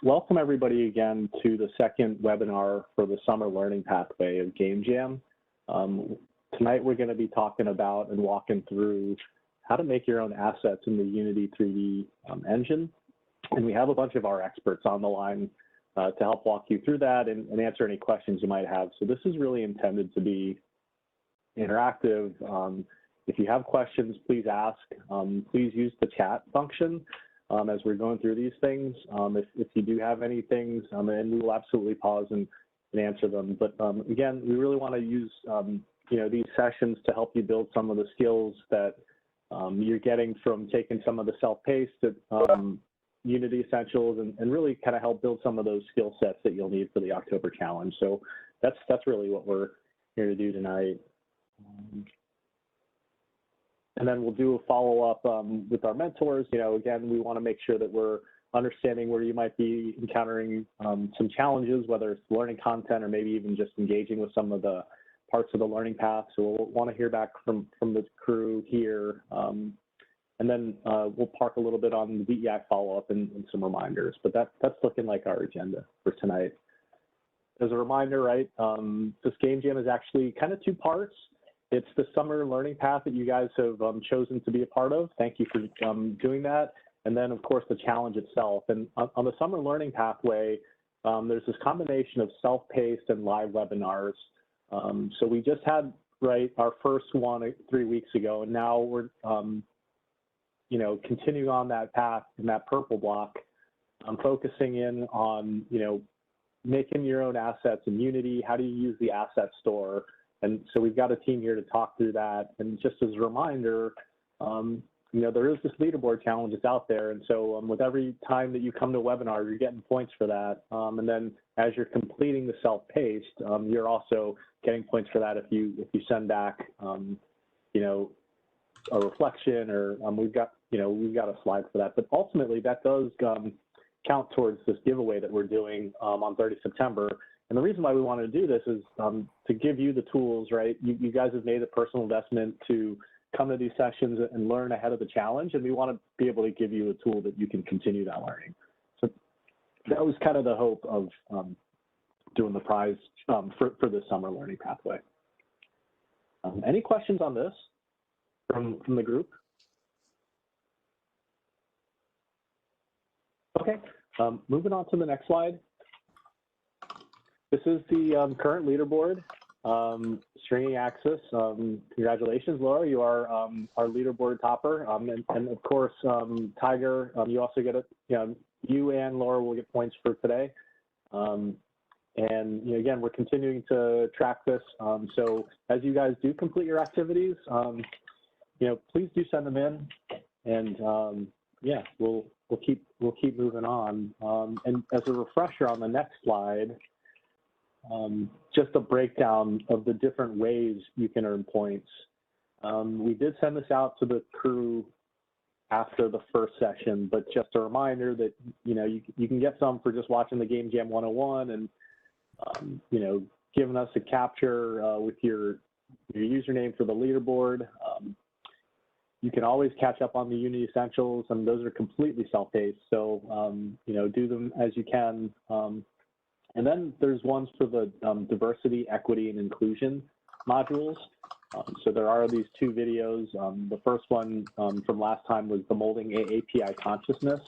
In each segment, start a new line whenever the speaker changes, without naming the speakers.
Welcome everybody again to the second webinar for the summer learning pathway of Game Jam. Tonight we're going to be talking about and walking through how to make your own assets in the Unity 3D engine. And we have a bunch of our experts on the line to help walk you through that and answer any questions you might have. So this is really intended to be interactive. If you have questions, please ask. Please use the chat function as we're going through these things. If you do have any things, and we will absolutely pause and answer them. But again, we really want to use these sessions to help you build some of the skills that you're getting from taking some of the self-paced Unity Essentials and really kind of help build some of those skill sets that you'll need for the October challenge. So that's really what we're here to do tonight. And then we'll do a follow-up with our mentors. Again, we want to make sure that we're understanding where you might be encountering some challenges, whether it's learning content or maybe even just engaging with some of the parts of the learning path. So we'll want to hear back from the crew here. And then we'll park a little bit on the DEI follow-up and some reminders. But that's looking like our agenda for tonight. As a reminder, right, this Game Jam is actually kind of two parts. It's the summer learning path that you guys have chosen to be a part of. Thank you for doing that. And then, of course, the challenge itself. And on the summer learning pathway, there's this combination of self-paced and live webinars. So we just had, our first one 3 weeks ago, and now we're, continuing on that path in that purple block. I'm focusing in on, making your own assets in Unity. How do you use the asset store? And so we've got a team here to talk through that. And just as a reminder, there is this leaderboard challenge that's out there. And so with every time that you come to a webinar, you're getting points for that. And then as you're completing the self-paced, you're also getting points for that if you send back, a reflection or we've got a slide for that. But ultimately, that does count towards this giveaway that we're doing on 30 September. And the reason why we wanted to do this is to give you the tools, right? You guys have made a personal investment to come to these sessions and learn ahead of the challenge, and we want to be able to give you a tool that you can continue that learning. So that was kind of the hope of doing the prize for this summer learning pathway. Any questions on this from the group? Okay, moving on to the next slide. This is the current leaderboard, stringing axis. Congratulations, Laura, you are our leaderboard topper. And of course, Tiger, you also get you and Laura will get points for today. And again, we're continuing to track this. So as you guys do complete your activities, please do send them in, and yeah, we'll keep moving on. And as a refresher on the next slide, just a breakdown of the different ways you can earn points. We did send this out to the crew after the first session, but just a reminder that you can get some for just watching the Game Jam 101 and giving us a capture with your username for the leaderboard. You can always catch up on the Unity Essentials, and those are completely self-paced. So do them as you can. And then there's ones for the diversity, equity, and inclusion modules. So there are these two videos. The first one from last time was the Molding API Consciousness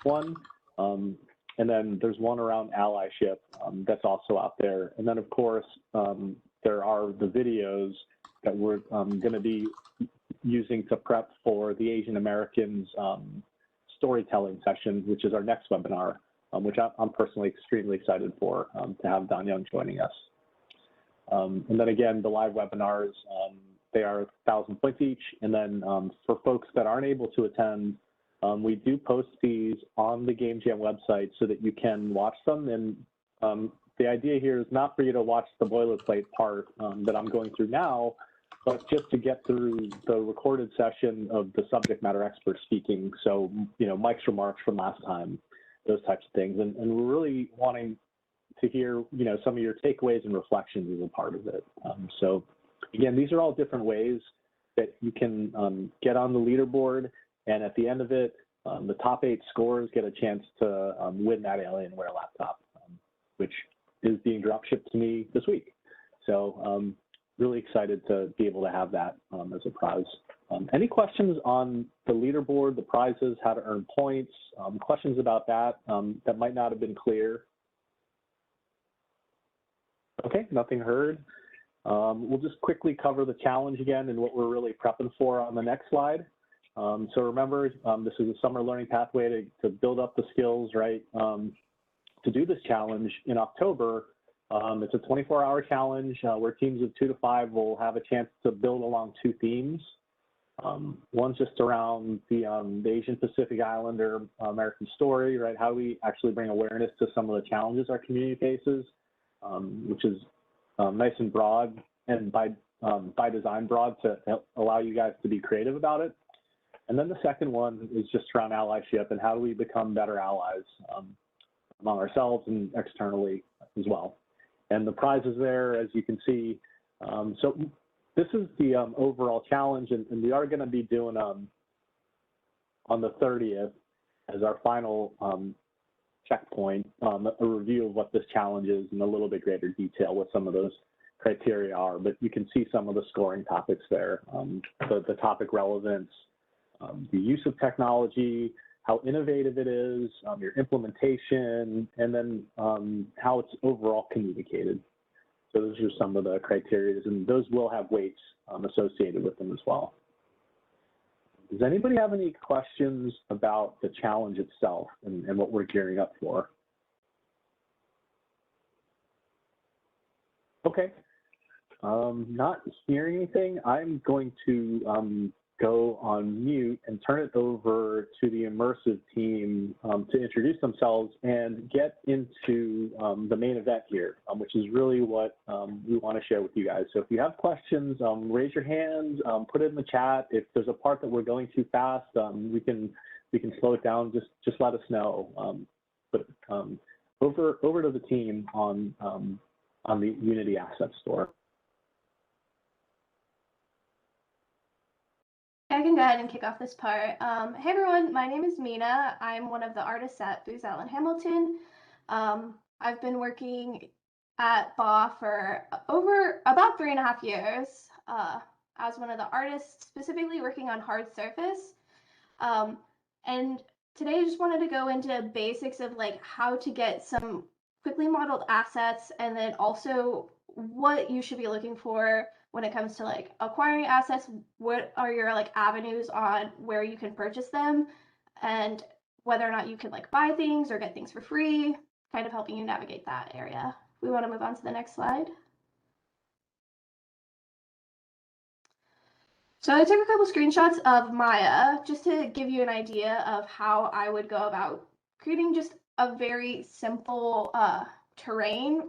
one. And then there's one around allyship that's also out there. And then, of course, there are the videos that we're going to be using to prep for the Asian Americans storytelling session, which is our next webinar. Which I'm personally extremely excited for, to have Don Young joining us. And then again, the live webinars, they are 1,000 points each. And then for folks that aren't able to attend, we do post these on the Game Jam website so that you can watch them. And the idea here is not for you to watch the boilerplate part that I'm going through now, but just to get through the recorded session of the subject matter expert speaking. So, Mike's remarks from last time, those types of things. And we're really wanting to hear, some of your takeaways and reflections as a part of it. So again, these are all different ways that you can get on the leaderboard. And at the end of it, The top 8 scores get a chance to win that Alienware laptop, which is being drop shipped to me this week. So really excited to be able to have that as a prize. Any questions on the leaderboard, the prizes, how to earn points, questions about that that might not have been clear? Okay, nothing heard. We'll just quickly cover the challenge again and what we're really prepping for on the next slide. So remember, this is a summer learning pathway to build up the skills, right? To do this challenge in October, it's a 24-hour challenge where teams of 2 to 5 will have a chance to build along 2 themes. One's just around the Asian Pacific Islander American story, right? How do we actually bring awareness to some of the challenges our community faces, which is nice and broad, and by design broad to allow you guys to be creative about it. And then the second one is just around allyship and how do we become better allies among ourselves and externally as well. And the prizes there, as you can see. So this is the overall challenge, and we are going to be doing on the 30th as our final checkpoint, a review of what this challenge is in a little bit greater detail, what some of those criteria are. But you can see some of the scoring topics there, the topic relevance, the use of technology, how innovative it is, your implementation, and then how it's overall communicated. So those are some of the criteria, and those will have weights associated with them as well. Does anybody have any questions about the challenge itself and what we're gearing up for? Okay, not hearing anything. I'm going to go on mute and turn it over to the Immersive team to introduce themselves and get into the main event here, which is really what we want to share with you guys. So if you have questions, raise your hand, put it in the chat. If there's a part that we're going too fast, we can slow it down. Just let us know. But over to the team on the Unity Asset Store.
I can go ahead and kick off this part. Hey everyone, my name is Mena. I'm one of the artists at Booz Allen Hamilton. I've been working at BAW for about 3.5 years as one of the artists, specifically working on hard surface. And today I just wanted to go into basics of like how to get some quickly modeled assets, and then also what you should be looking for when it comes to like acquiring assets. What are your like avenues on where you can purchase them, and whether or not you can like buy things or get things for free, kind of helping you navigate that area. We want to move on to the next slide. So I took a couple screenshots of Maya just to give you an idea of how I would go about creating just a very simple terrain,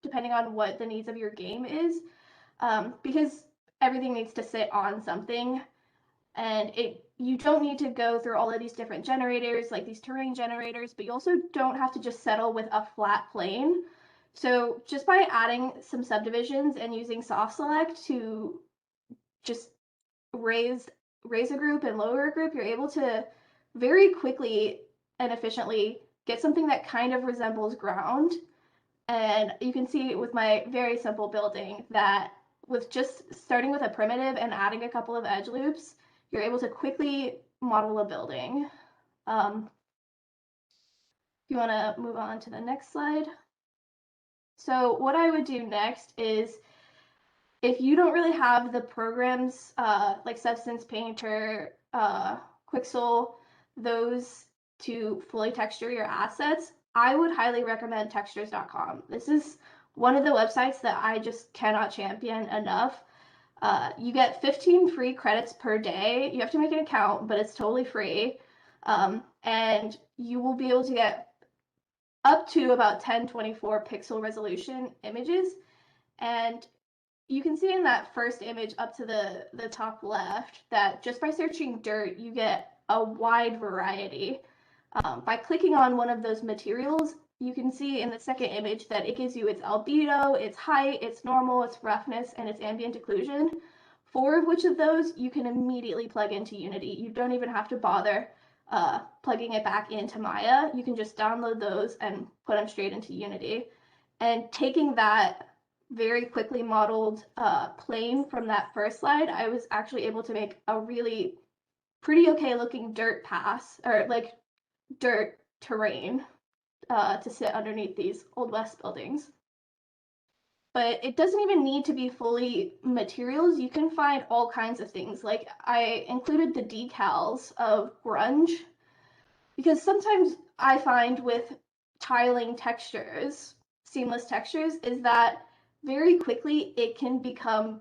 depending on what the needs of your game is. Because everything needs to sit on something, and you don't need to go through all of these different generators, like these terrain generators, but you also don't have to just settle with a flat plane. So just by adding some subdivisions and using soft select to just raise a group and lower a group, you're able to very quickly and efficiently get something that kind of resembles ground. And you can see with my very simple building that with just starting with a primitive and adding a couple of edge loops, you're able to quickly model a building. If you want to move on to the next slide. So what I would do next is, if you don't really have the programs like Substance Painter, Quixel, those to fully texture your assets, I would highly recommend textures.com. This is one of the websites that I just cannot champion enough. You get 15 free credits per day. You have to make an account, but it's totally free. And you will be able to get up to about 1024 pixel resolution images. And you can see in that first image up to the top left that just by searching dirt, you get a wide variety. By clicking on one of those materials, you can see in the second image that it gives you its albedo, its height, its normal, its roughness, and its ambient occlusion. 4 of which of those you can immediately plug into Unity. You don't even have to bother plugging it back into Maya, you can just download those and put them straight into Unity. And taking that very quickly modeled plane from that first slide, I was actually able to make a really pretty okay looking dirt pass, or like dirt terrain to sit underneath these Old West buildings. But it doesn't even need to be fully materials. You can find all kinds of things. Like I included the decals of grunge, because sometimes I find with tiling textures, seamless textures, is that very quickly it can become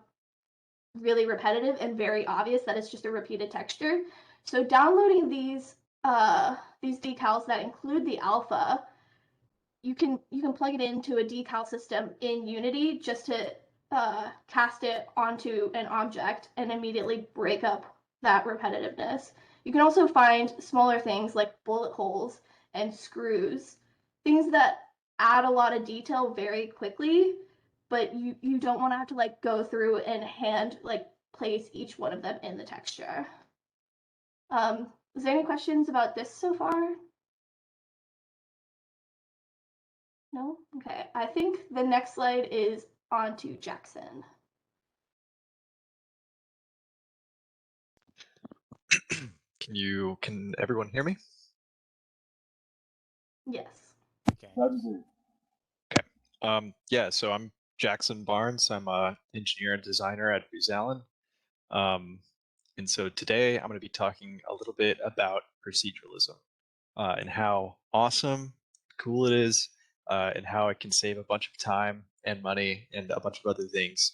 really repetitive and very obvious that it's just a repeated texture. So downloading these decals that include the alpha, you can plug it into a decal system in Unity just to cast it onto an object and immediately break up that repetitiveness. You can also find smaller things like bullet holes and screws, things that add a lot of detail very quickly, but you don't want to have to like go through and hand like place each one of them in the texture. Is there any questions about this so far? No? Okay. I think the next slide is on to Jackson.
Can everyone hear me?
Yes.
Okay.
Yeah, so I'm Jackson Barnes. I'm an engineer and designer at Booz Allen. And so today I'm going to be talking a little bit about proceduralism and how awesome, cool it is, and how it can save a bunch of time and money and a bunch of other things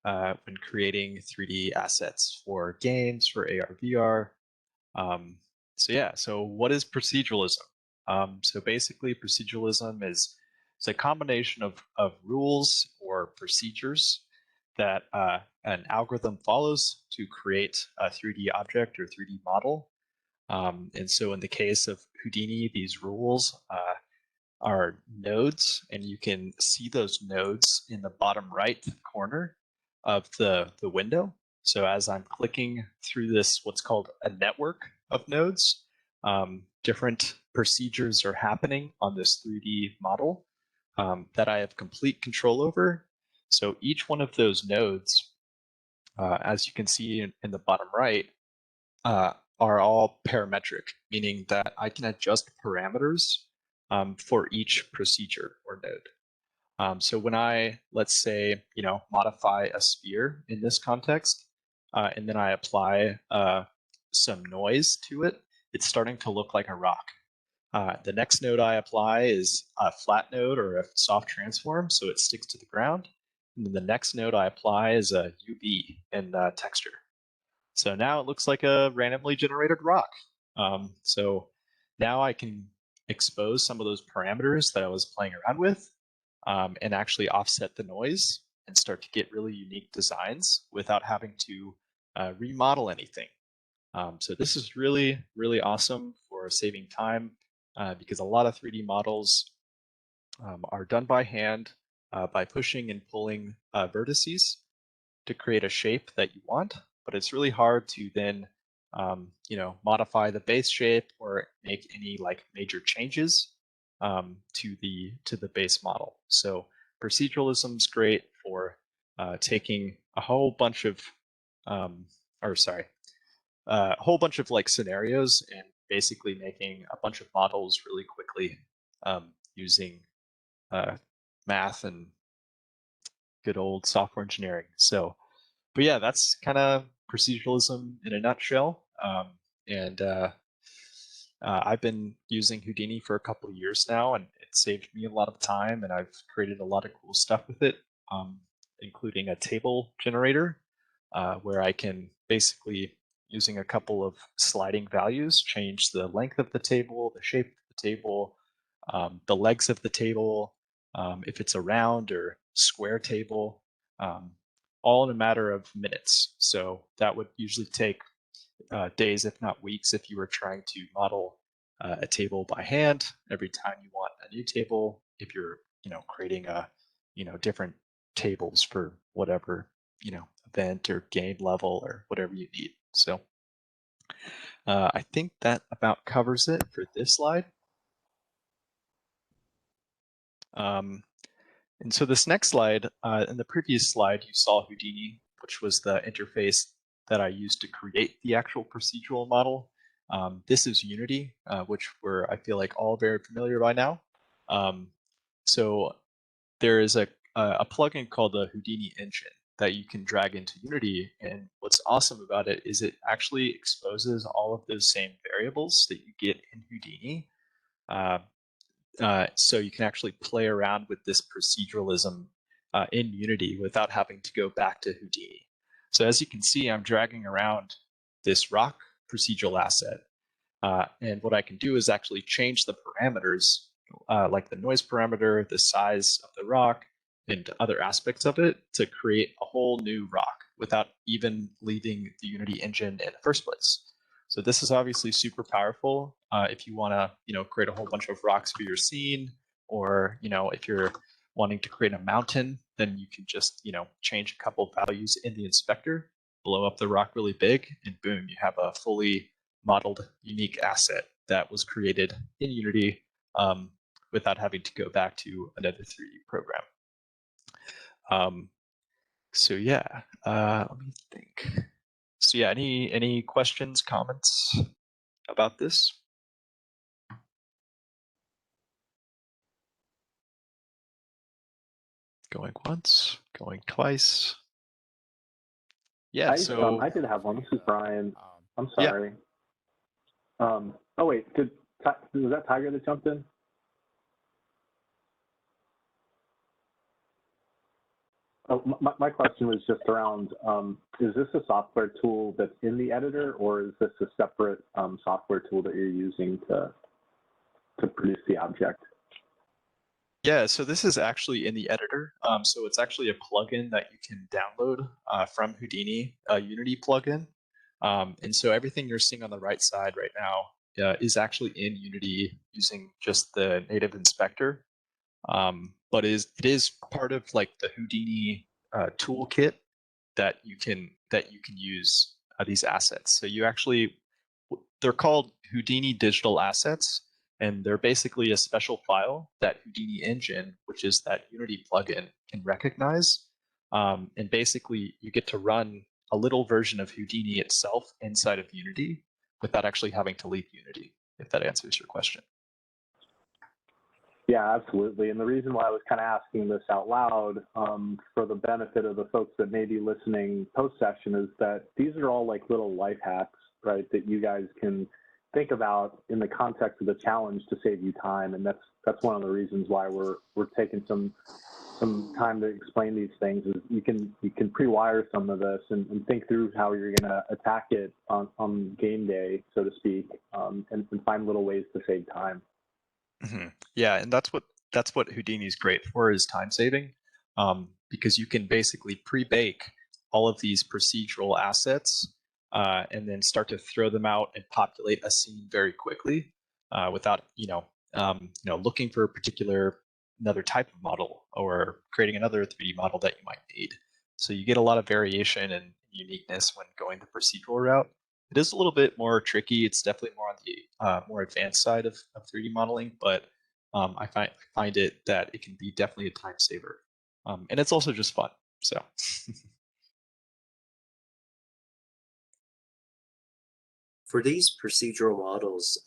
when creating 3D assets for games, for AR, VR. So what is proceduralism? So basically, proceduralism is a combination of rules or procedures that an algorithm follows to create a 3D object or 3D model. And so in the case of Houdini, these rules are nodes, and you can see those nodes in the bottom right corner of the window. So as I'm clicking through this, what's called a network of nodes, different procedures are happening on this 3D model that I have complete control over. So each one of those nodes, as you can see in the bottom right, are all parametric, meaning that I can adjust parameters for each procedure or node. So when I, let's say, modify a sphere in this context, and then I apply some noise to it, it's starting to look like a rock. The next node I apply is a flat node or a soft transform, so it sticks to the ground. And then the next node I apply is a UV in texture. So now it looks like a randomly generated rock. So now I can expose some of those parameters that I was playing around with and actually offset the noise and start to get really unique designs without having to remodel anything. So this is really, really awesome for saving time because a lot of 3D models are done by hand by pushing and pulling vertices to create a shape that you want, but it's really hard to then modify the base shape or make any like major changes to the base model. So proceduralism is great for taking a whole bunch of a whole bunch of like scenarios and basically making a bunch of models really quickly using math and good old software engineering. So, but yeah, that's kind of proceduralism in a nutshell. I've been using Houdini for a couple of years now, and it saved me a lot of time, and I've created a lot of cool stuff with it, including a table generator, where I can basically, using a couple of sliding values, change the length of the table, the shape of the table, the legs of the table, if it's a round or square table, all in a matter of minutes. So that would usually take days, if not weeks, if you were trying to model a table by hand every time you want a new table, if you're creating different tables for whatever event or game level or whatever you need. So I think that about covers it for this slide. And so this next slide, in the previous slide, you saw Houdini, which was the interface that I used to create the actual procedural model. This is Unity, which we're, I feel like, all very familiar by now. So there is a plugin called the Houdini Engine that you can drag into Unity. And what's awesome about it is it actually exposes all of those same variables that you get in Houdini. So you can actually play around with this proceduralism in Unity without having to go back to Houdini. So as you can see, I'm dragging around this rock procedural asset. And what I can do is actually change the parameters, like the noise parameter, the size of the rock, and other aspects of it to create a whole new rock without even leaving the Unity engine in the first place. So this is obviously super powerful if you want to, create a whole bunch of rocks for your scene, or if you're wanting to create a mountain, then you can just change a couple values in the inspector, blow up the rock really big, and boom, you have a fully modeled unique asset that was created in Unity without having to go back to another 3D program. So yeah, let me think. So yeah, any questions, comments about this? Going once, going twice. Yeah,
I did have one. This is Brian. I'm sorry. Yeah. Oh wait, was that Tiger that jumped in? Oh, my question was just around, is this a software tool that's in the editor, or is this a separate software tool that you're using to produce the object?
Yeah, so this is actually in the editor. So it's actually a plugin that you can download from Houdini, a Unity plugin. And so everything you're seeing on the right side right now is actually in Unity using just the native inspector. But it is part of like the Houdini toolkit that you can use these assets. So they're called Houdini digital assets, and they're basically a special file that Houdini Engine, which is that Unity plugin, can recognize. And basically, you get to run a little version of Houdini itself inside of Unity without actually having to leave Unity, if that answers your question.
Yeah, absolutely. And the reason why I was kind of asking this out loud for the benefit of the folks that may be listening post-session is that these are all like little life hacks, right, that you guys can think about in the context of the challenge to save you time. And that's one of the reasons why we're taking some time to explain these things. Is you can pre-wire some of this and think through how you're going to attack it on game day, so to speak, and find little ways to save time.
Mm-hmm. Yeah, and that's what Houdini is great for, is time saving, because you can basically pre-bake all of these procedural assets and then start to throw them out and populate a scene very quickly without looking for another type of model or creating another 3D model that you might need. So you get a lot of variation and uniqueness when going the procedural route. It is a little bit more tricky. It's definitely more on the more advanced side of 3D modeling, but I find it that it can be definitely a time saver, and it's also just fun. So.
For these procedural models,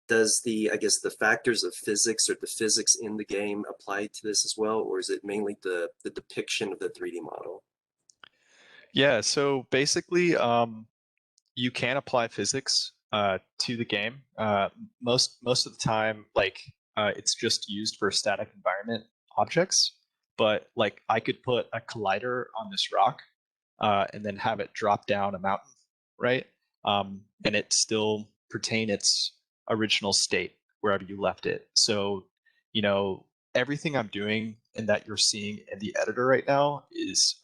does the factors of physics or the physics in the game apply to this as well, or is it mainly the depiction of the 3D model?
Yeah. So basically, you can apply physics to the game. Most of the time, it's just used for static environment objects. But like I could put a collider on this rock and then have it drop down a mountain, right? And it still retain its original state wherever you left it. So, everything I'm doing and that you're seeing in the editor right now is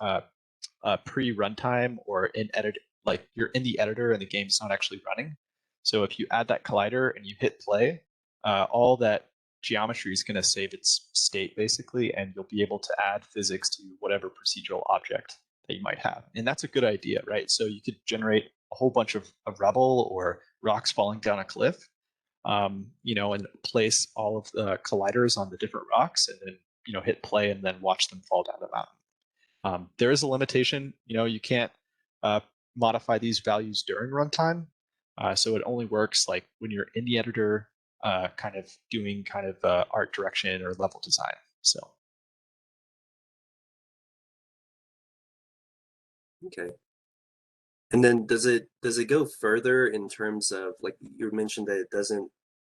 pre-runtime or in edit. Like you're in the editor and the game's not actually running. So if you add that collider and you hit play, all that geometry is going to save its state basically, and you'll be able to add physics to whatever procedural object that you might have. And that's a good idea, right? So you could generate a whole bunch of rubble or rocks falling down a cliff, and place all of the colliders on the different rocks, and then hit play and then watch them fall down the mountain. There is a limitation. You can't modify these values during runtime, so it only works like when you're in the editor, kind of doing art direction or level design. So.
Okay. And then does it go further in terms of, like you mentioned that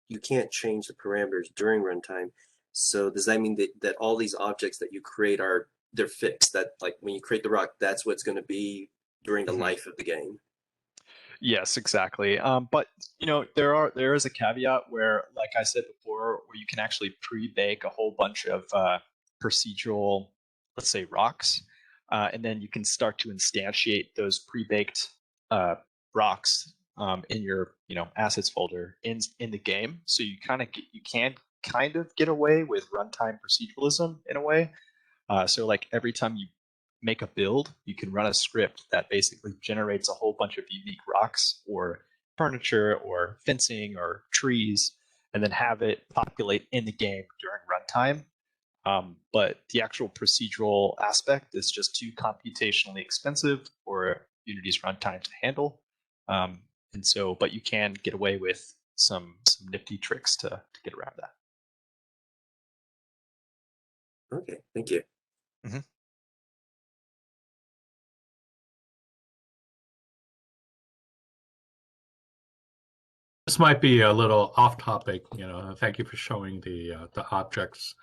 you can't change the parameters during runtime. So does that mean that all these objects that you create they're fixed, that like when you create the rock, that's what's going to be during the life of the game?
Yes, exactly. But there is a caveat where, like I said before, where you can actually pre-bake a whole bunch of procedural, let's say, rocks, and then you can start to instantiate those pre-baked rocks in your assets folder in the game. So you can kind of get away with runtime proceduralism in a way. So like every time you make a build, you can run a script that basically generates a whole bunch of unique rocks or furniture or fencing or trees, and then have it populate in the game during runtime. But the actual procedural aspect is just too computationally expensive for Unity's runtime to handle. But you can get away with some nifty tricks to get around that.
Okay, thank you.
Mm-hmm.
This might be a little off topic, thank you for showing the objects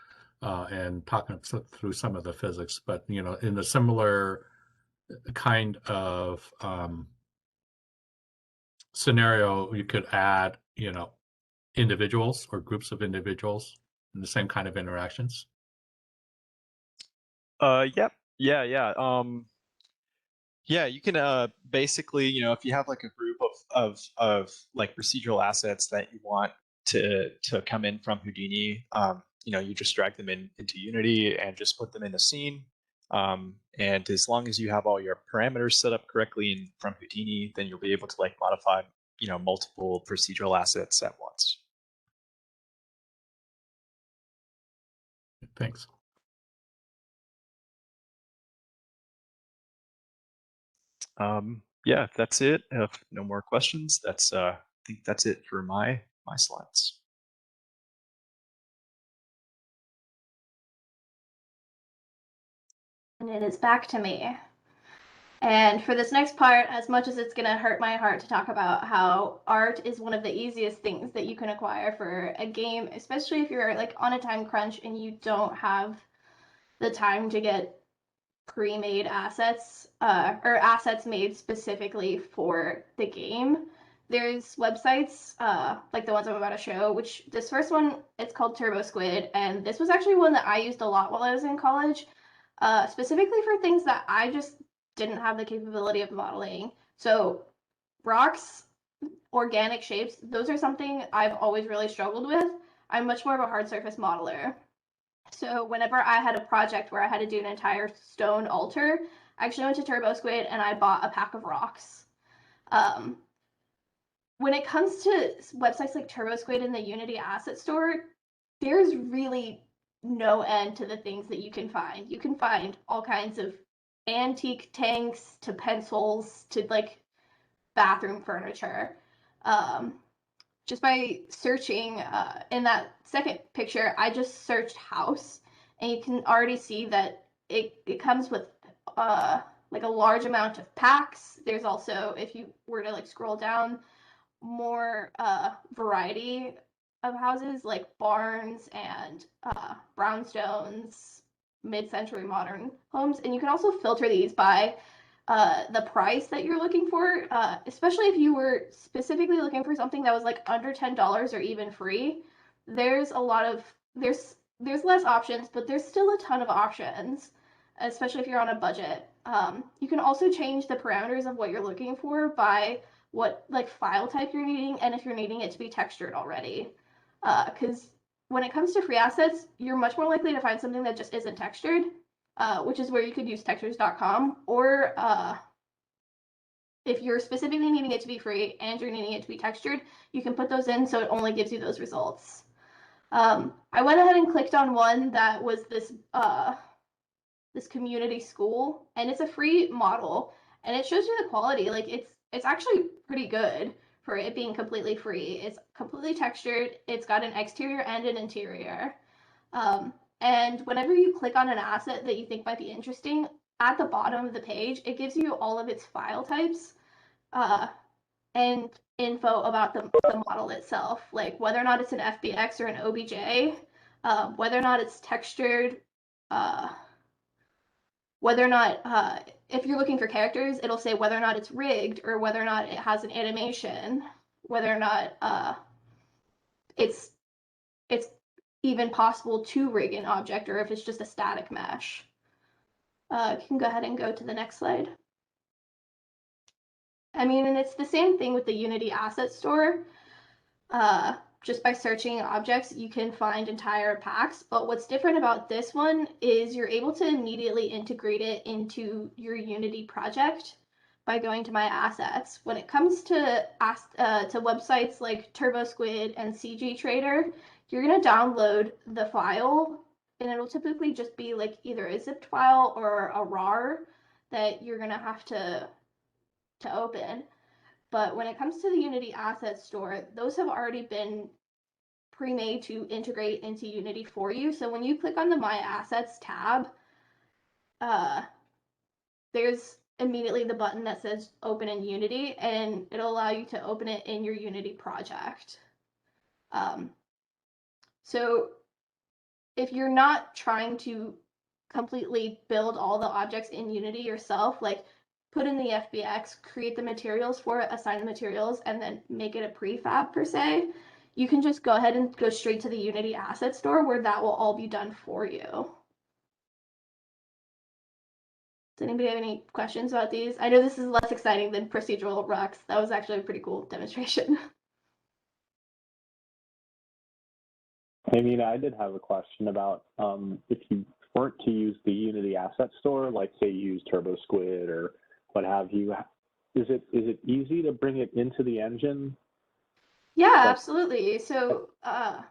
and talking through some of the physics, but in a similar kind of scenario, you could add individuals or groups of individuals in the same kind of interactions.
Yep. Yeah. Yeah, you can basically, if you have like a group of like procedural assets that you want to come in from Houdini, you just drag them into Unity and just put them in the scene. And as long as you have all your parameters set up correctly from Houdini, then you'll be able to like modify, multiple procedural assets at once.
Thanks.
Yeah, that's it. If no more questions, I think that's it for my slides.
And it is back to me. And for this next part, as much as it's going to hurt my heart to talk about how art is one of the easiest things that you can acquire for a game, especially if you're like on a time crunch and you don't have the time to get pre-made assets or assets made specifically for the game. There's websites like the ones I'm about to show, which this first one, it's called Turbo Squid, and this was actually one that I used a lot while I was in college, specifically for things that I just didn't have the capability of modeling. So rocks, organic shapes, those are something I've always really struggled with. I'm much more of a hard surface modeler. So whenever I had a project where I had to do an entire stone altar, I actually went to Turbo Squid and I bought a pack of rocks. When it comes to websites like Turbo Squid and the Unity Asset Store, there's really no end to the things that you can find. You can find all kinds of antique tanks to pencils to like bathroom furniture. Just by searching in that second picture, I just searched house, and you can already see that it comes with like a large amount of packs. There's also, if you were to like scroll down, more variety of houses like barns and brownstones, mid-century modern homes, and you can also filter these by the price that you're looking for, especially if you were specifically looking for something that was like under $10 or even free. There's a lot of there's less options, but there's still a ton of options, especially if you're on a budget. You can also change the parameters of what you're looking for by what like file type you're needing, and if you're needing it to be textured already, because when it comes to free assets, you're much more likely to find something that just isn't textured. which is where you could use textures.com, or if you're specifically needing it to be free and you're needing it to be textured, you can put those in so it only gives you those results. I went ahead and clicked on one that was this this community school, and it's a free model, and it shows you the quality. Like it's actually pretty good for it being completely free. It's completely textured. It's got an exterior and an interior. And whenever you click on an asset that you think might be interesting, at the bottom of the page, it gives you all of its file types and info about the model itself, like whether or not it's an FBX or an OBJ, whether or not it's textured, whether or not, if you're looking for characters, it'll say whether or not it's rigged or whether or not it has an animation, whether or not it's even possible to rig an object, or if it's just a static mesh. You can go ahead and go to the next slide. I mean, and it's the same thing with the Unity Asset Store. Just by searching objects, you can find entire packs. But what's different about this one is you're able to immediately integrate it into your Unity project by going to My Assets. When it comes to websites like TurboSquid and CG Trader, you're going to download the file, and it'll typically just be like either a zipped file or a RAR that you're going to have to open. But when it comes to the Unity Asset Store, those have already been pre-made to integrate into Unity for you. So when you click on the My Assets tab, there's immediately the button that says Open in Unity, and it'll allow you to open it in your Unity project. So if you're not trying to completely build all the objects in Unity yourself, like put in the FBX, create the materials for it, assign the materials, and then make it a prefab per se, you can just go ahead and go straight to the Unity Asset Store where that will all be done for you. Does anybody have any questions about these? I know this is less exciting than procedural Rux. That was actually a pretty cool demonstration.
Hey, Mena, I did have a question about if you weren't to use the Unity Asset Store, like say you use TurboSquid or what have you, is it easy to bring it into the engine?
Yeah, absolutely. So what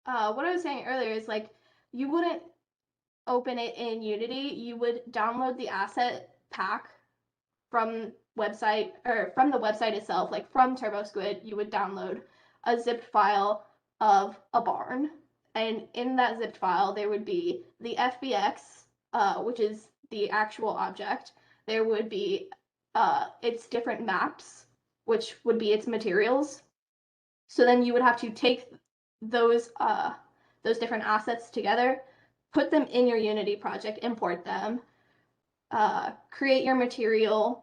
I was saying earlier is like you wouldn't open it in Unity. You would download the asset pack from website or from the website itself, like from TurboSquid. You would download a zipped file of a barn, and in that zipped file there would be the FBX, which is the actual object. There would be its different maps, which would be its materials. So then you would have to take those different assets together, put them in your Unity project, import them, create your material.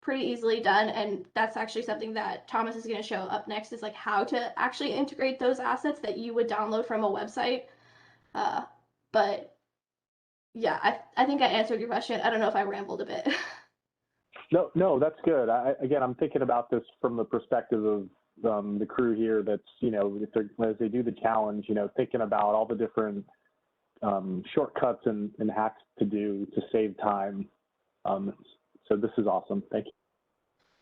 Pretty easily done, and that's actually something that Thomas is going to show up next, is like how to actually integrate those assets that you would download from a website. But yeah, I think I answered your question. I don't know if I rambled a bit.
No, that's good. Again, I'm thinking about this from the perspective of the crew here that's, as they do the challenge, thinking about all the different shortcuts and hacks to do to save time. So this is awesome. Thank you.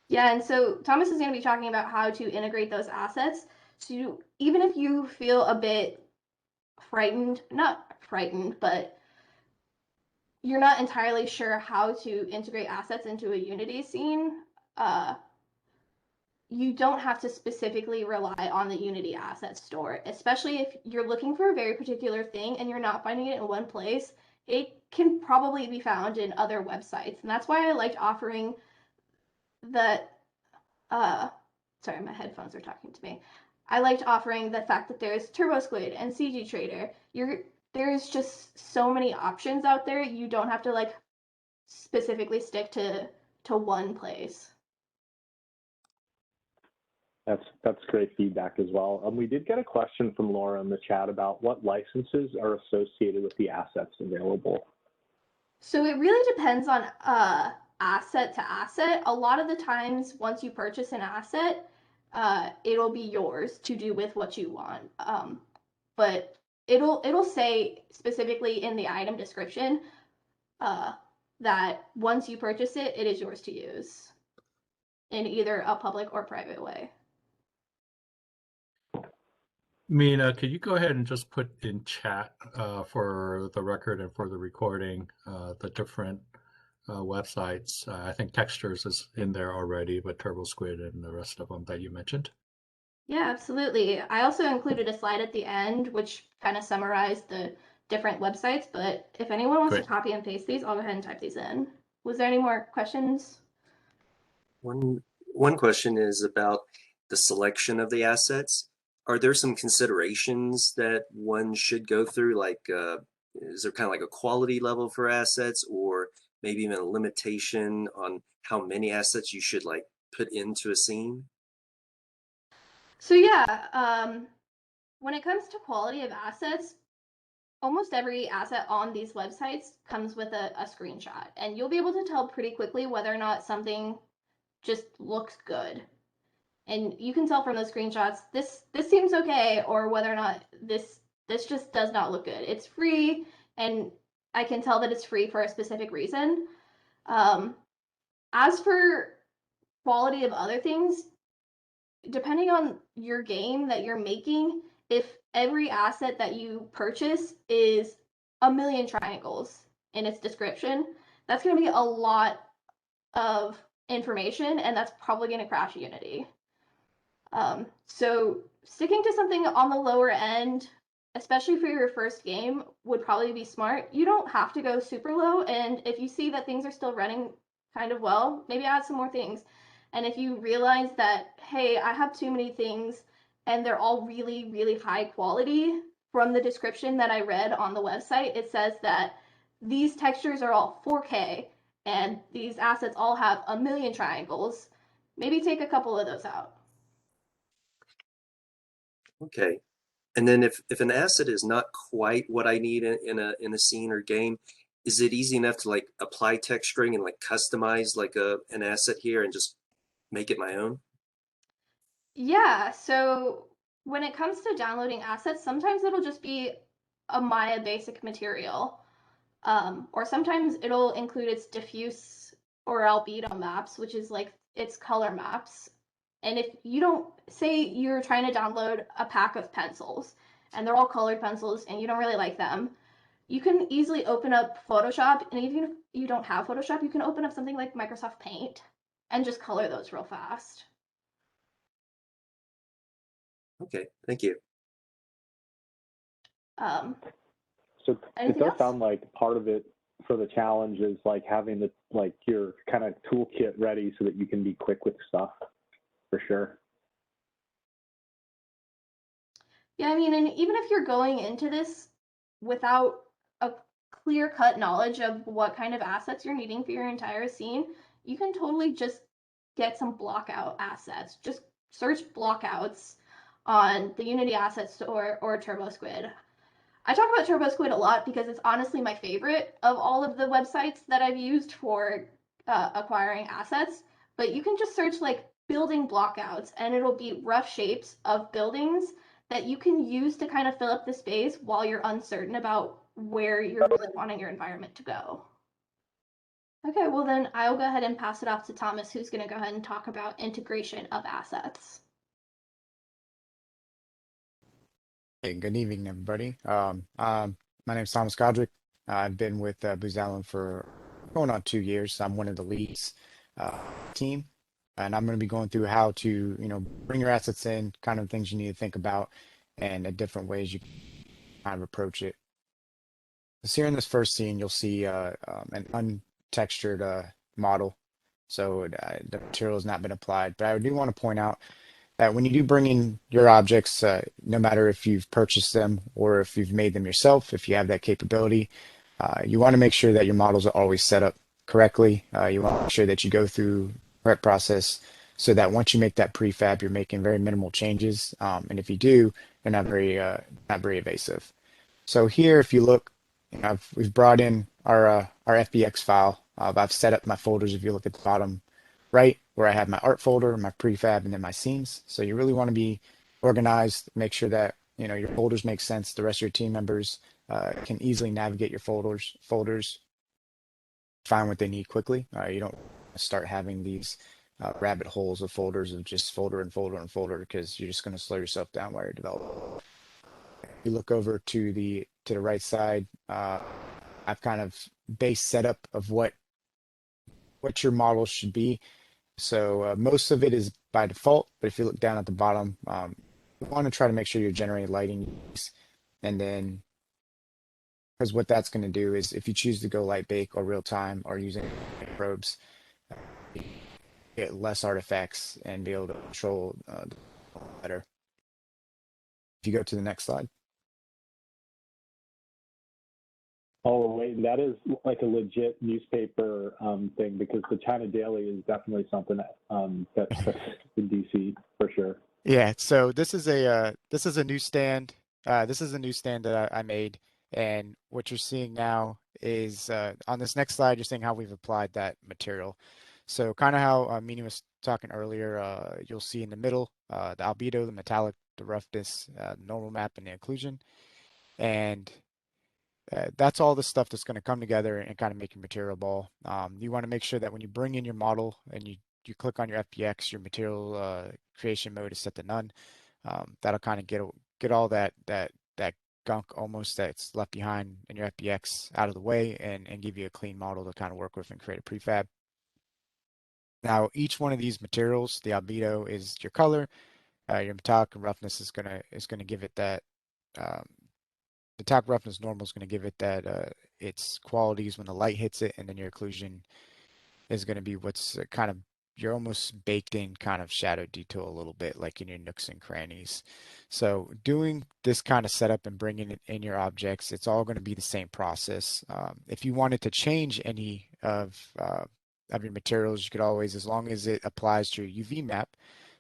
Yeah, and so Thomas is going to be talking about how to integrate those assets. So even if you feel a bit frightened, not frightened, but you're not entirely sure how to integrate assets into a Unity scene, you don't have to specifically rely on the Unity Asset Store, especially if you're looking for a very particular thing and you're not finding it in one place. It can probably be found in other websites, and that's why I liked offering the sorry, my headphones are talking to me. I liked offering the fact that there's TurboSquid and CG Trader. There's just so many options out there. You don't have to like specifically stick to one place.
That's great feedback as well. We did get a question from Laura in the chat about what licenses are associated with the assets available.
So it really depends on asset to asset. A lot of the times, once you purchase an asset, it'll be yours to do with what you want. But it'll say specifically in the item description that once you purchase it, it is yours to use in either a public or private way.
Mina, could you go ahead and just put in chat for the record and for the recording the different websites? I think Textures is in there already, but TurboSquid and the rest of them that you mentioned.
Yeah, absolutely. I also included a slide at the end which kind of summarized the different websites, but if anyone wants to copy and paste these, I'll go ahead and type these in. Was there any more questions?
One question is about the selection of the assets. Are there some considerations that one should go through? Like, is there kind of like a quality level for assets, or maybe even a limitation on how many assets you should like put into a scene?
So yeah, when it comes to quality of assets, almost every asset on these websites comes with a screenshot, and you'll be able to tell pretty quickly whether or not something just looks good. And you can tell from those screenshots, this seems okay, or whether or not this just does not look good. It's free, and I can tell that it's free for a specific reason. As for quality of other things, depending on your game that you're making, if every asset that you purchase is a million triangles in its description, that's going to be a lot of information, and that's probably going to crash Unity. So sticking to something on the lower end, especially for your first game, would probably be smart. You don't have to go super low, and if you see that things are still running kind of well, maybe add some more things. And if you realize that, hey, I have too many things and they're all really, really high quality, from the description that I read on the website, it says that these textures are all 4K and these assets all have a million triangles. Maybe take a couple of those out.
Okay. And then if an asset is not quite what I need in a scene or game, is it easy enough to like apply texturing and like customize like an asset here and just make it my own?
Yeah, so when it comes to downloading assets, sometimes it'll just be a Maya basic material. Or sometimes it'll include its diffuse or albedo maps, which is like its color maps. And if you don't, say you're trying to download a pack of pencils and they're all colored pencils and you don't really like them, you can easily open up Photoshop. And even if you don't have Photoshop, you can open up something like Microsoft Paint and just color those real fast.
Okay, thank you.
So it does sound like part of it for the challenge is like having the your kind of toolkit ready so that you can be quick with stuff, for sure.
Yeah, I mean, and even if you're going into this without a clear-cut knowledge of what kind of assets you're needing for your entire scene, you can totally just get some blockout assets. Just search blockouts on the Unity Asset Store or TurboSquid. I talk about TurboSquid a lot because it's honestly my favorite of all of the websites that I've used for acquiring assets. But you can just search like building blockouts, and it'll be rough shapes of buildings that you can use to kind of fill up the space while you're uncertain about where you're really wanting your environment to go. Okay, well then I'll go ahead and pass it off to Thomas, who's going to go ahead and talk about integration of assets.
Hey, good evening, everybody. My name is Thomas Codrick. I've been with Booz Allen for going on 2 years. I'm one of the leads team, and I'm going to be going through how to, bring your assets in, kind of things you need to think about, and the different ways you can kind of approach it. So here in this first scene, you'll see an untextured model. So the material has not been applied, but I do want to point out that when you do bring in your objects, no matter if you've purchased them or if you've made them yourself, if you have that capability, you want to make sure that your models are always set up correctly. You want to make sure that you go through the correct process so that once you make that prefab, you're making very minimal changes. And if you do, they're not very evasive. So here, if you look, we've brought in our FBX file. I've set up my folders. If you look at the bottom right, where I have my art folder, my prefab, and then my scenes. So you really want to be organized, make sure that your folders make sense. The rest of your team members can easily navigate your folders, find what they need quickly. You don't start having these rabbit holes of folders of just folder and folder and folder, because you're just going to slow yourself down while you're developing. You look over to the right side. I've kind of base setup of what your model should be. So most of it is by default, but if you look down at the bottom, you want to try to make sure you're generating lighting, and then because what that's going to do is if you choose to go light bake or real time or using probes, you get less artifacts and be able to control better. If you go to the next slide.
Oh, wait, that is like a legit newspaper thing, because the China Daily is definitely something that's in DC for sure.
Yeah, so this is a newsstand. This is a newsstand that I made, and what you're seeing now is on this next slide, you're seeing how we've applied that material. So kind of how Mena was talking earlier, you'll see in the middle the albedo, the metallic, the roughness, normal map, and the occlusion, and that's all the stuff that's going to come together and kind of make your material ball. You want to make sure that when you bring in your model and you click on your FBX, your material creation mode is set to none. That'll kind of get all that gunk almost that's left behind in your FBX out of the way, and give you a clean model to kind of work with and create a prefab. Now, each one of these materials, the albedo is your color, your metallic and roughness is gonna give it that. The top roughness normal is going to give it that its qualities when the light hits it, and then your occlusion is going to be what's kind of your almost baked in kind of shadow detail a little bit, like in your nooks and crannies. So doing this kind of setup and bringing it in your objects, it's all going to be the same process. If you wanted to change any of your materials, you could always, as long as it applies to your UV map.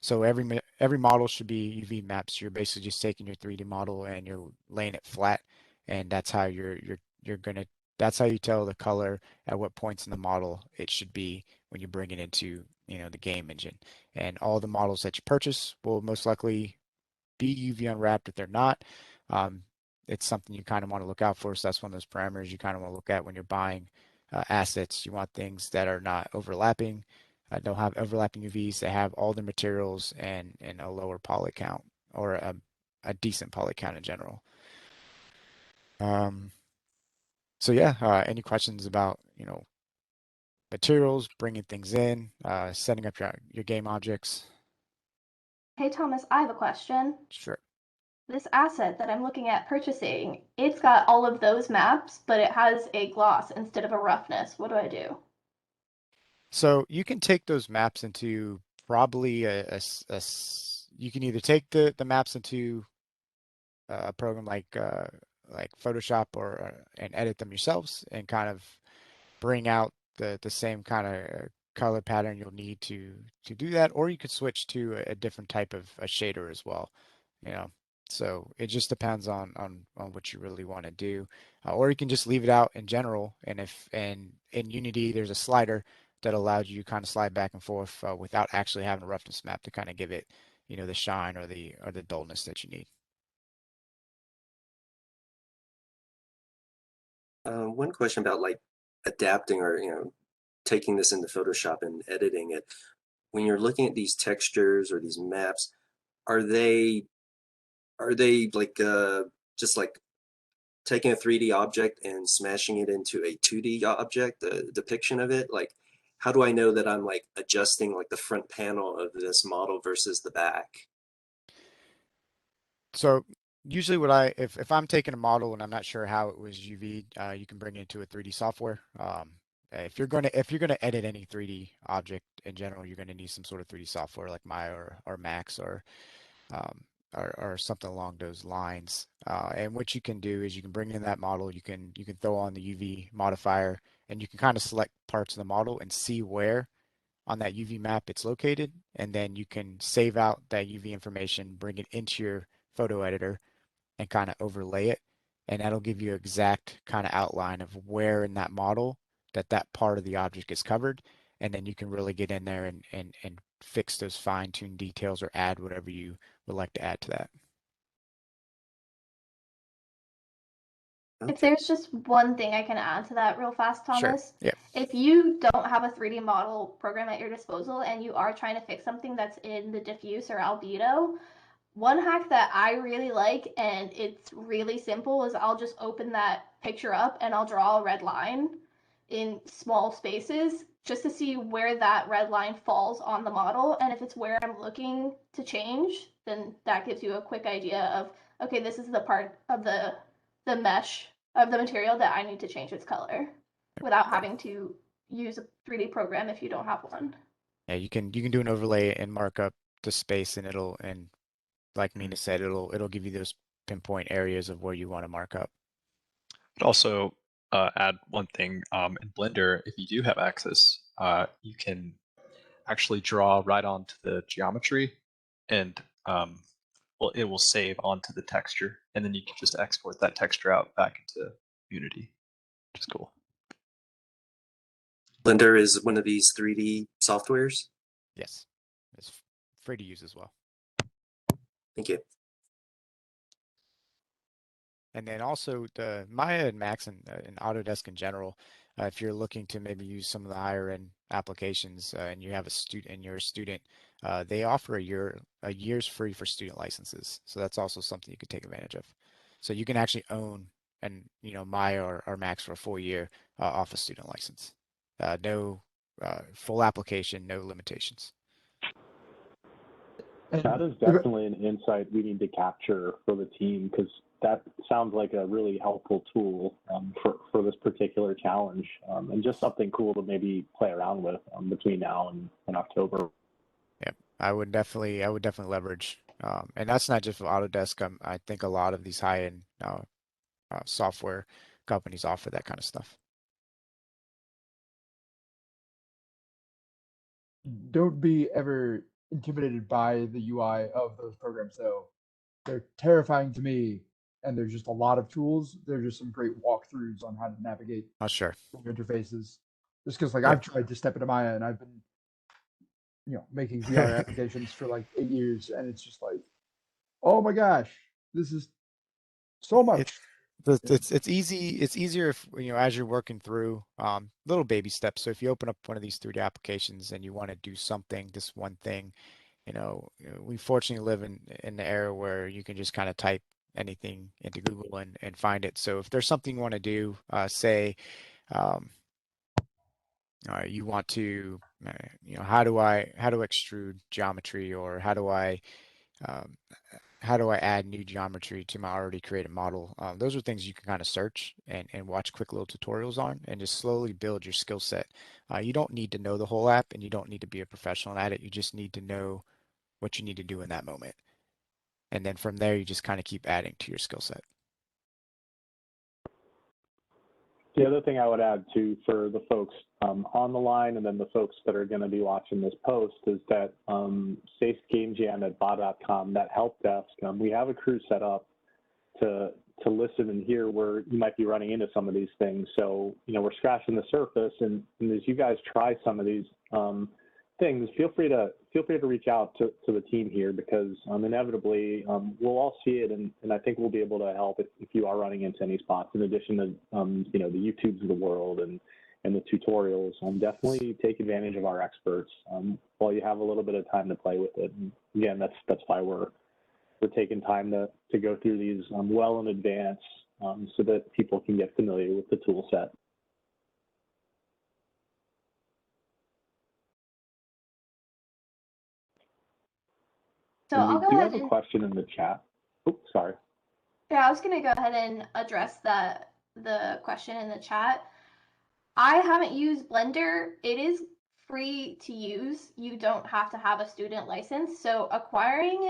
So every model should be UV maps. You're basically just taking your 3D model and you're laying it flat, and that's how that's how you tell the color at what points in the model it should be when you bring it into the game engine. And all the models that you purchase will most likely be UV unwrapped. If they're not, it's something you kind of want to look out for. So that's one of those parameters you kind of want to look at when you're buying assets. You want things that are not overlapping. Don't have overlapping UVs. They have all the materials and a lower poly count, or a decent poly count in general. So yeah, any questions about materials, bringing things in, setting up your game objects?
Hey Thomas, I have a question.
Sure.
This asset that I'm looking at purchasing, it's got all of those maps, but it has a gloss instead of a roughness. What do I do?
So you can take those maps into probably you can either take the maps into a program like Photoshop and edit them yourselves and kind of bring out the same kind of color pattern you'll need to do that, or you could switch to a different type of a shader as well. So it just depends on what you really want to do, or you can just leave it out in general. And in Unity there's a slider that allows you to kind of slide back and forth without actually having a roughness map to kind of give it the shine or the dullness that you need.
One question about like adapting or taking this into Photoshop and editing it. When you're looking at these textures or these maps, are they like just like taking a 3D object and smashing it into a 2D object, the depiction of it? Like, how do I know that I'm like adjusting like the front panel of this model versus the back?
So usually if I'm taking a model and I'm not sure how it was UV'd, you can bring it into a 3D software. If you're gonna edit any 3D object in general, you're gonna need some sort of 3D software like Maya or Max um, or something along those lines. And what you can do is you can bring in that model, you can throw on the UV modifier, and you can kind of select parts of the model and see where on that UV map it's located, and then you can save out that UV information, bring it into your photo editor, and kind of overlay it, and that'll give you exact kind of outline of where in that model that part of the object is covered, and then you can really get in there and fix those fine-tuned details or add whatever you would like to add to that.
If there's just one thing I can add to that real fast,
Sure.
Thomas.
Yeah.
If you don't have a 3D model program at your disposal and you are trying to fix something that's in the diffuse or albedo, one hack that I really like, and it's really simple, is I'll just open that picture up and I'll draw a red line in small spaces just to see where that red line falls on the model. And if it's where I'm looking to change, then that gives you a quick idea of, okay, this is the part of the mesh of the material that I need to change its color without having to use a 3D program if you don't have one.
Yeah, you can do an overlay and mark up the space, and like Mena said, it'll give you those pinpoint areas of where you want to mark up.
I'd also add one thing in Blender. If you do have access, you can actually draw right onto the geometry, and well, it will save onto the texture, and then you can just export that texture out back into Unity, which is cool.
Blender is one of these 3D softwares.
Yes, it's free to use as well.
Thank you.
And then also the Maya and Max and Autodesk in general, if you're looking to maybe use some of the higher end applications and you have a student and you're a student, they offer a year's free for student licenses. So that's also something you could take advantage of. So you can actually own Maya or Max for a full year off a student license. No full application, no limitations.
That is definitely an insight we need to capture for the team, because that sounds like a really helpful tool for this particular challenge, and just something cool to maybe play around with between now and October.
Yeah, I would definitely leverage, and that's not just for Autodesk. I think a lot of these high-end software companies offer that kind of stuff.
Don't be ever intimidated by the UI of those programs, though. They're terrifying to me, and there's just a lot of tools. There's just some great walkthroughs on how to navigate
Sure.
interfaces. Just because, like, I've tried to step into Maya, and I've been, making VR applications for like 8 years, and it's just like, oh my gosh, this is so much.
It's easy. It's easier if as you're working through little baby steps. So if you open up one of these 3D applications and you want to do something, this one thing, we fortunately live in the era where you can just kind of type anything into Google and find it. So if there's something you want to do, say you want to, how do I extrude geometry, or how do I add new geometry to my already created model? Those are things you can kind of search and watch quick little tutorials on, and just slowly build your skill set. You don't need to know the whole app, and you don't need to be a professional at it. You just need to know what you need to do in that moment. And then from there, you just kind of keep adding to your skill set.
The other thing I would add too, for the folks on the line and then the folks that are going to be watching this post, is that SASE Game Jam at ba.com, that help desk, we have a crew set up to listen and hear where you might be running into some of these things. So, we're scratching the surface, and as you guys try some of these things, feel free to reach out to the team here, because inevitably we'll all see it, and I think we'll be able to help if you are running into any spots, in addition to the YouTubes of the world and the tutorials. Definitely take advantage of our experts while you have a little bit of time to play with it. And again, that's why we're taking time to go through these well in advance, so that people can get familiar with the tool set.
So
and
I'll
we
go
do
ahead
have a question in the chat. Oh, sorry.
Yeah, I was going to go ahead and address the question in the chat. I haven't used Blender. It is free to use. You don't have to have a student license. So acquiring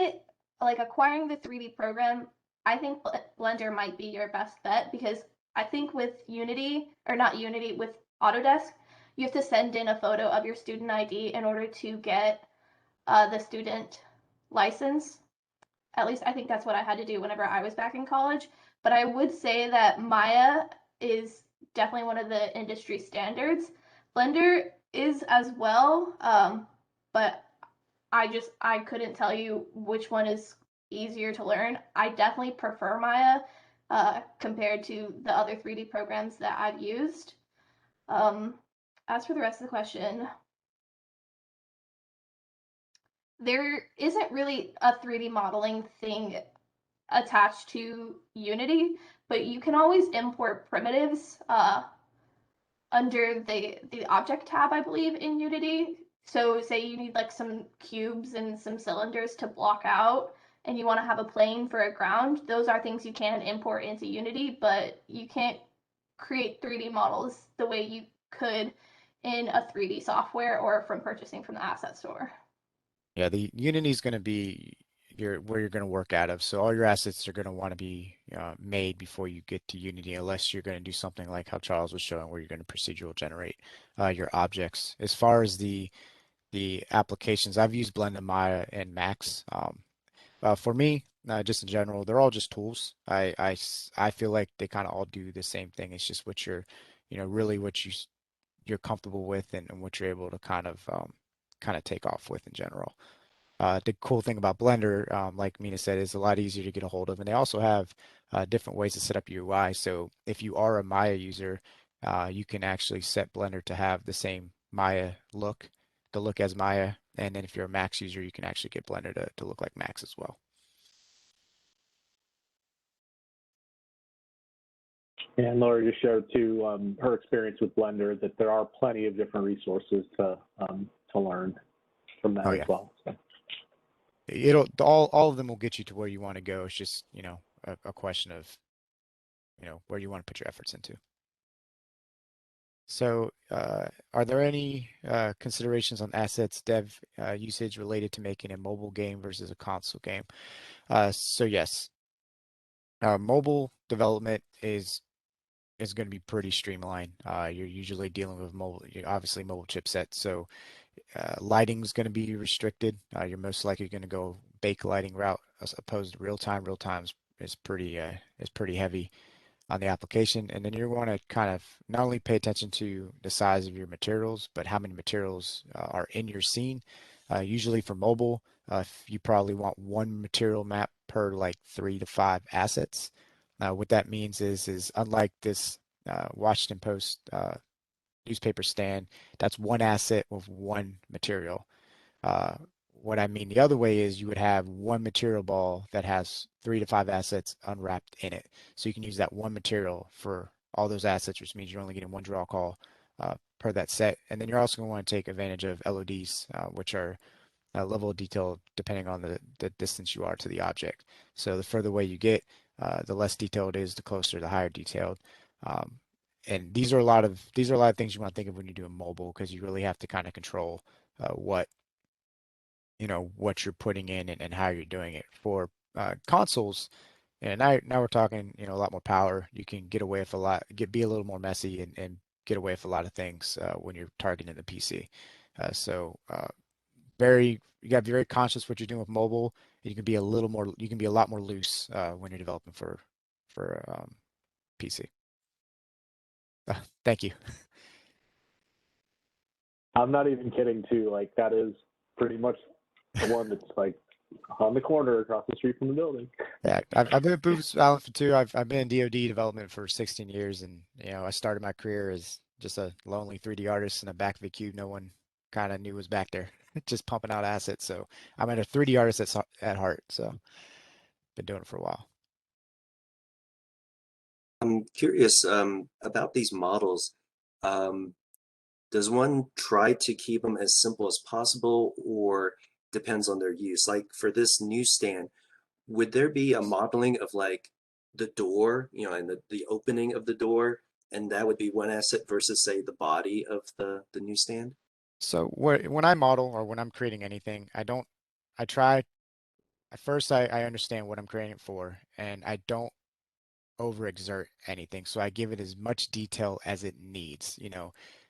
the 3D program, I think Blender might be your best bet, because I think with with Autodesk, you have to send in a photo of your student ID in order to get the student license. At least I think that's what I had to do whenever I was back in college. But I would say that Maya is definitely one of the industry standards. Blender is as well, but I couldn't tell you which one is easier to learn. I definitely prefer Maya. compared to the other 3D programs that I've used. As for the rest of the question, there isn't really a 3D modeling thing attached to Unity, but you can always import primitives under the object tab, I believe, in Unity. So say you need like some cubes and some cylinders to block out, and you want to have a plane for a ground. Those are things you can import into Unity, but you can't create 3D models the way you could in a 3D software or from purchasing from the asset store.
Yeah, the Unity is going to be where you're going to work out of. So all your assets are going to want to be made before you get to Unity, unless you're going to do something like how Charles was showing, where you're going to procedural generate your objects. As far as the applications, I've used Blend and Maya and Max. For me, just in general, they're all just tools. I feel like they kind of all do the same thing. It's just what you're, really what you're comfortable with, and what you're able to kind of take off with in general. The cool thing about Blender, like Mena said, is a lot easier to get a hold of, and they also have different ways to set up your UI. So if you are a Maya user, you can actually set Blender to have the same Maya look, to look as Maya, and then if you're a Max user, you can actually get Blender to look like Max as well.
And Laura just shared too her experience with Blender, that there are plenty of different resources to learn from that as well. So.
It'll all of them will get you to where you want to go. It's just a question of where you want to put your efforts into. So are there any considerations on assets dev usage related to making a mobile game versus a console game? So yes, mobile development is going to be pretty streamlined. You're usually dealing with obviously mobile chipsets, so lighting is going to be restricted. You're most likely going to go bake lighting route as opposed to real time. Real time is pretty heavy on the application, and then you want to kind of not only pay attention to the size of your materials, but how many materials are in your scene. Usually for mobile, you probably want one material map per like 3 to 5 assets. What that means is unlike this Washington Post newspaper stand, that's one asset with one material. What I mean the other way is you would have one material ball that has 3 to 5 assets unwrapped in it. So you can use that one material for all those assets, which means you're only getting one draw call per that set. And then you're also going to want to take advantage of LODs, which are a level of detail depending on the distance you are to the object. So the further away you get, the less detailed it is, the closer, the higher detailed. And these are a lot of things you want to think of when you're doing mobile, because you really have to kind of control what you're putting in and how you're doing it. For consoles, and now we're talking a lot more power. You can get away with a lot, be a little more messy, and get away with a lot of things when you're targeting the PC. You got to be very conscious what you're doing with mobile. You can be a lot more loose when you're developing for PC. Thank you.
I'm not even kidding too. Like, that is pretty much the one that's like on the corner across the street from the building.
Yeah, I've been at Booz Allen for 2. I've been in DoD development for 16 years, and I started my career as just a lonely 3D artist in the back of a cube. No one kind of knew was back there, just pumping out assets. So I'm a 3D artist at heart. So been doing it for a while.
I'm curious about these models. Does one try to keep them as simple as possible, or depends on their use? Like for this newsstand, would there be a modeling of like the door, and the opening of the door, and that would be one asset versus say the body of the newsstand?
So when I model or when I'm creating anything, I try at first I understand what I'm creating it for, and I don't overexert anything. So I give it as much detail as it needs,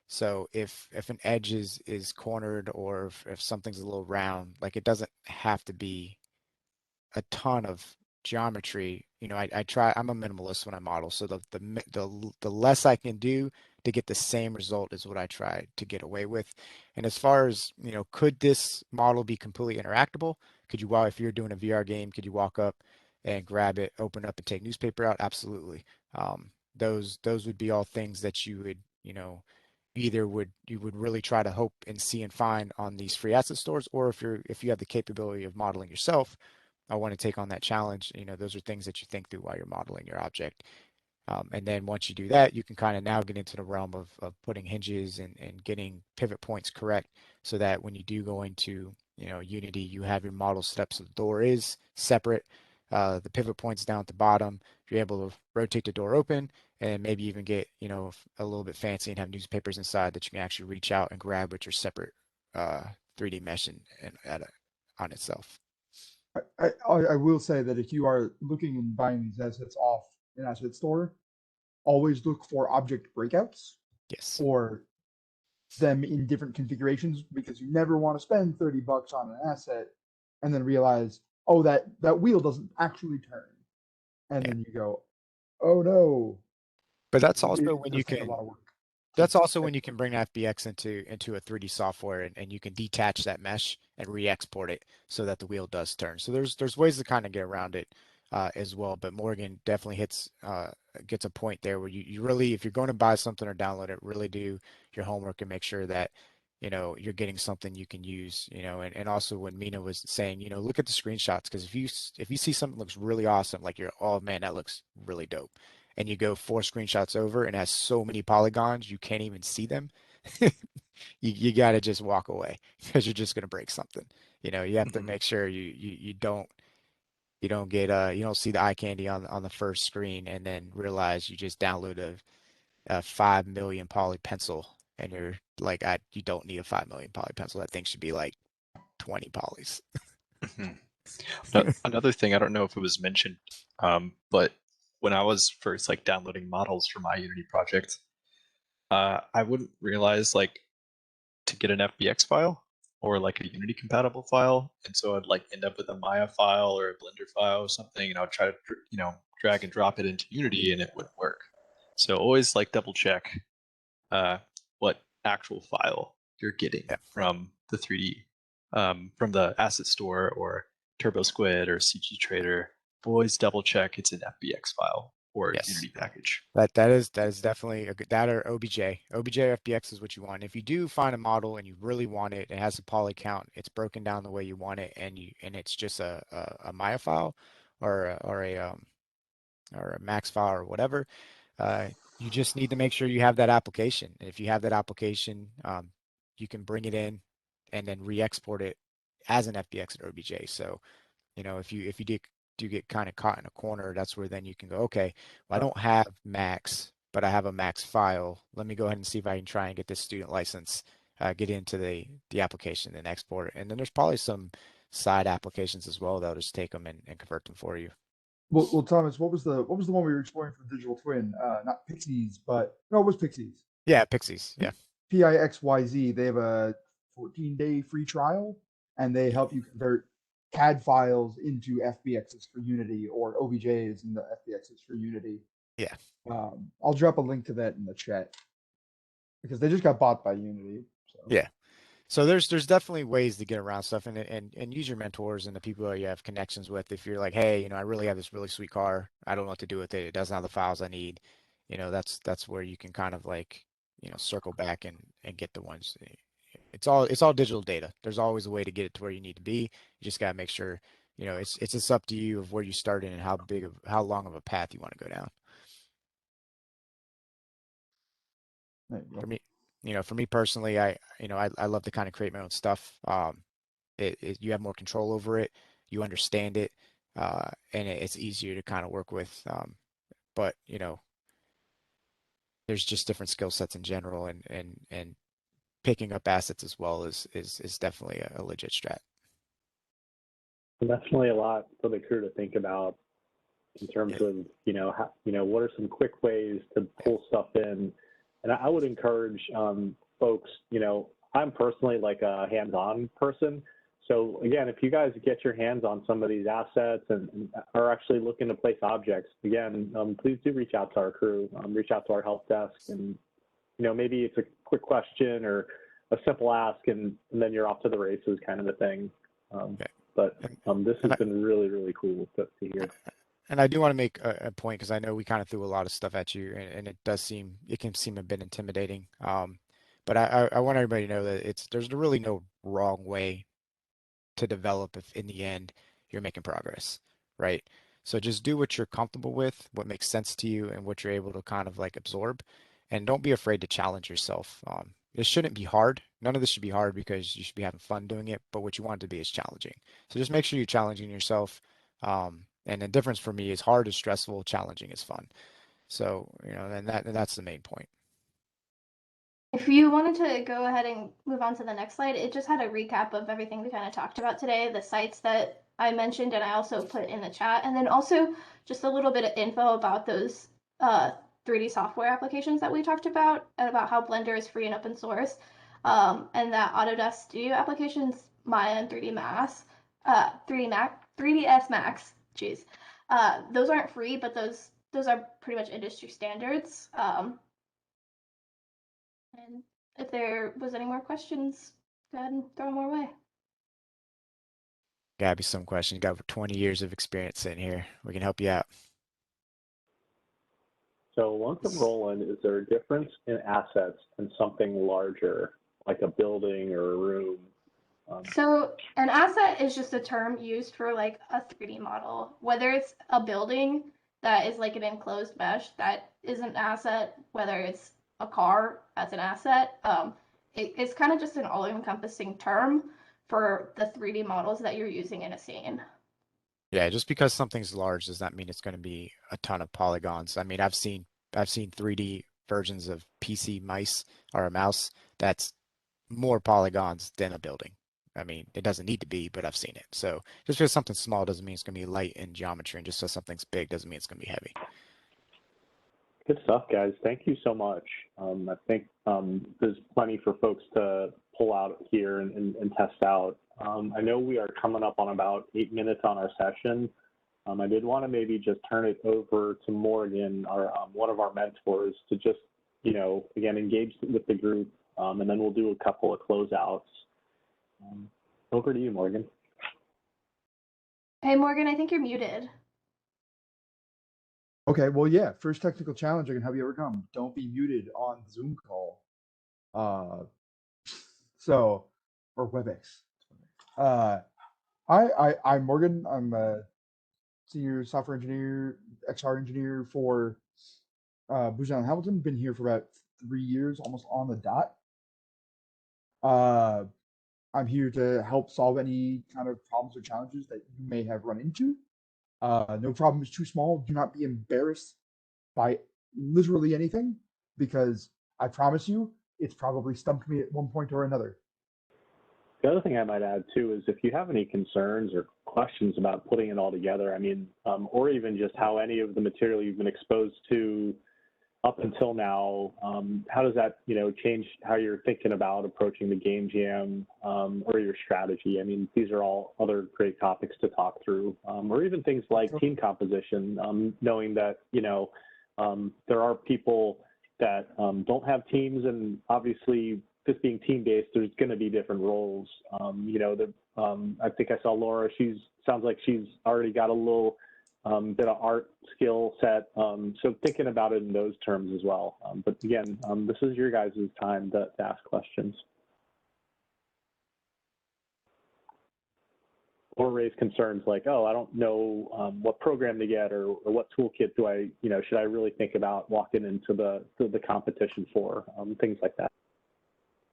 So if an edge is cornered, or if something's a little round, like it doesn't have to be a ton of geometry. I try. I'm a minimalist when I model, so the less I can do to get the same result is what I try to get away with. And as far as could this model be completely interactable? If you're doing a VR game, could you walk up and grab it, open up and take newspaper out? Absolutely. Those would be all things that you would, either you would really try to hope and see and find on these free asset stores, or if you have the capability of modeling yourself, I want to take on that challenge. Those are things that you think through while you're modeling your object. And then once you do that, you can kind of now get into the realm of putting hinges and getting pivot points correct, so that when you do go into Unity, you have your model set up so the door is separate, the pivot points down at the bottom. You're able to rotate the door open, and maybe even get a little bit fancy and have newspapers inside that you can actually reach out and grab with your separate 3D mesh on itself.
I will say that if you are looking and buying these assets off an asset store, always look for object breakouts.
Yes.
Or them in different configurations, because you never want to spend $30 on an asset and then realize, oh, that wheel doesn't actually turn. And then you go, oh no.
But that's also when you
take a
can
lot of work.
That's also when you can bring FBX into a 3D software, and you can detach that mesh and re-export it so that the wheel does turn. So there's ways to kind of get around it as well. But Morgan definitely gets a point there where you really, if you're going to buy something or download it, really do your homework and make sure that you're getting something you can use. And also when Mena was saying, look at the screenshots, because if you see something that looks really awesome, like oh man, that looks really dope, and you go 4 screenshots over and has so many polygons you can't even see them, you got to just walk away, because you're just going to break something. You have to make sure you don't get you don't see the eye candy on the first screen and then realize you just download a 5 million poly pencil, and you're like, you don't need a 5 million poly pencil. That thing should be like 20 polys.
Another thing, I don't know if it was mentioned, but when I was first downloading models for my Unity project, I wouldn't realize to get an FBX file or a Unity compatible file, and so I'd end up with a Maya file or a Blender file or something, and I'd try to drag and drop it into Unity, and it wouldn't work. So always double check what actual file you're getting from the 3D, from the asset store or TurboSquid or CG Trader. Always double check it's an FBX file or a Unity package.
That is definitely a good, that or OBJ. OBJ or FBX is what you want. If you do find a model and you really want it, it has a poly count, it's broken down the way you want it, and it's just a Maya file or a Max file or whatever, you just need to make sure you have that application. And if you have that application, you can bring it in and then re-export it as an FBX or OBJ. So, if you do get kind of caught in a corner, that's where then you can go, okay, well, I don't have Max, but I have a Max file. Let me go ahead and see if I can try and get this student license, get into the application and export it. And then there's probably some side applications as well that'll just take them and convert them for you.
Well, Thomas, what was the one we were exploring for Digital Twin? Not Pixies, but no, it was Pixies.
Yeah, Pixies. Yeah.
PIXYZ. They have a 14-day free trial, and they help you convert CAD files into FBXs for Unity or OBJs into FBXs for Unity.
Yeah.
I'll drop a link to that in the chat, because they just got bought by Unity. So.
Yeah. So there's definitely ways to get around stuff, and use your mentors and the people that you have connections with. If you're like, hey, I really have this really sweet car, I don't know what to do with it, it doesn't have the files I need, that's where you can kind of circle back and get the ones. It's all digital data. There's always a way to get it to where you need to be. You just gotta make sure, it's just up to you of where you started and how long of a path you want to go down. For me personally, I love to kind of create my own stuff. You have more control over it, you understand it, and it's easier to kind of work with. But there's just different skill sets in general, and picking up assets as well is definitely a legit strat.
Definitely a lot for the crew to think about in terms of what are some quick ways to pull stuff in. And I would encourage folks, I'm personally a hands-on person. So again, if you guys get your hands on some of these assets and are actually looking to place objects, again, please do reach out to our crew, reach out to our help desk, and maybe it's a quick question or a simple ask, and then you're off to the races kind of a thing. But this has been really, really cool to hear.
And I do want to make a point because I know we kind of threw a lot of stuff at you, and it can seem a bit intimidating. But I want everybody to know that there's really no wrong way to develop if in the end you're making progress, right? So just do what you're comfortable with, what makes sense to you, and what you're able to kind of like absorb, and don't be afraid to challenge yourself. This shouldn't be hard. None of this should be hard because you should be having fun doing it. But what you want it to be is challenging. So just make sure you're challenging yourself. And the difference for me is hard is stressful, challenging is fun. So and that's the main point.
If you wanted to go ahead and move on to the next slide, it just had a recap of everything we kind of talked about today, the sites that I mentioned, and I also put in the chat, and then also just a little bit of info about those 3D software applications that we talked about, and about how Blender is free and open source, and that Autodesk Studio applications, Maya and 3D Max, 3ds Max, geez, those aren't free, but those are pretty much industry standards. And if there was any more questions, go ahead and throw them our way.
Gotta be some questions. You got over 20 years of experience sitting here. We can help you out.
So once I'm rolling, is there a difference in assets and something larger, like a building or a room?
So an asset is just a term used for like a 3D model. Whether it's a building that is like an enclosed mesh, that is an asset. Whether it's a car, that's an asset. It's kind of just an all-encompassing term for the 3D models that you're using in a scene.
Yeah, just because something's large does not mean it's going to be a ton of polygons. I mean, I've seen 3D versions of PC mice or a mouse that's more polygons than a building. I mean, it doesn't need to be, but I've seen it. So just because something's small doesn't mean it's going to be light in geometry, and just because something's big doesn't mean it's going to be heavy.
Good stuff, guys. Thank you so much. I think there's plenty for folks to pull out here and test out. I know we are coming up on about 8 minutes on our session. I did want to maybe just turn it over to Morgan, our one of our mentors, to just, again, engage with the group, and then we'll do a couple of closeouts. Over to you, Morgan.
Hey, Morgan, I think you're muted.
Okay, well, yeah, first technical challenge I can help you overcome. Don't be muted on the Zoom call. Or WebEx. I'm Morgan. I'm a senior software engineer, XR engineer for Booz Allen Hamilton. Been here for about 3 years, almost on the dot. I'm here to help solve any kind of problems or challenges that you may have run into. No problem is too small. Do not be embarrassed by literally anything, because I promise you, it's probably stumped me at one point or another.
The other thing I might add too is if you have any concerns or questions about putting it all together, I mean, or even just how any of the material you've been exposed to up until now, how does that, change how you're thinking about approaching the game jam or your strategy? I mean, these are all other great topics to talk through, or even things like team composition, knowing that, there are people that don't have teams, and obviously this being team-based, there's going to be different roles. I think I saw Laura, sounds like she's already got a little bit of art skill set. So thinking about it in those terms as well. But again, this is your guys' time to ask questions. Or raise concerns like, oh, I don't know what program to get, or what toolkit do I, should I really think about walking into the competition for, things like that.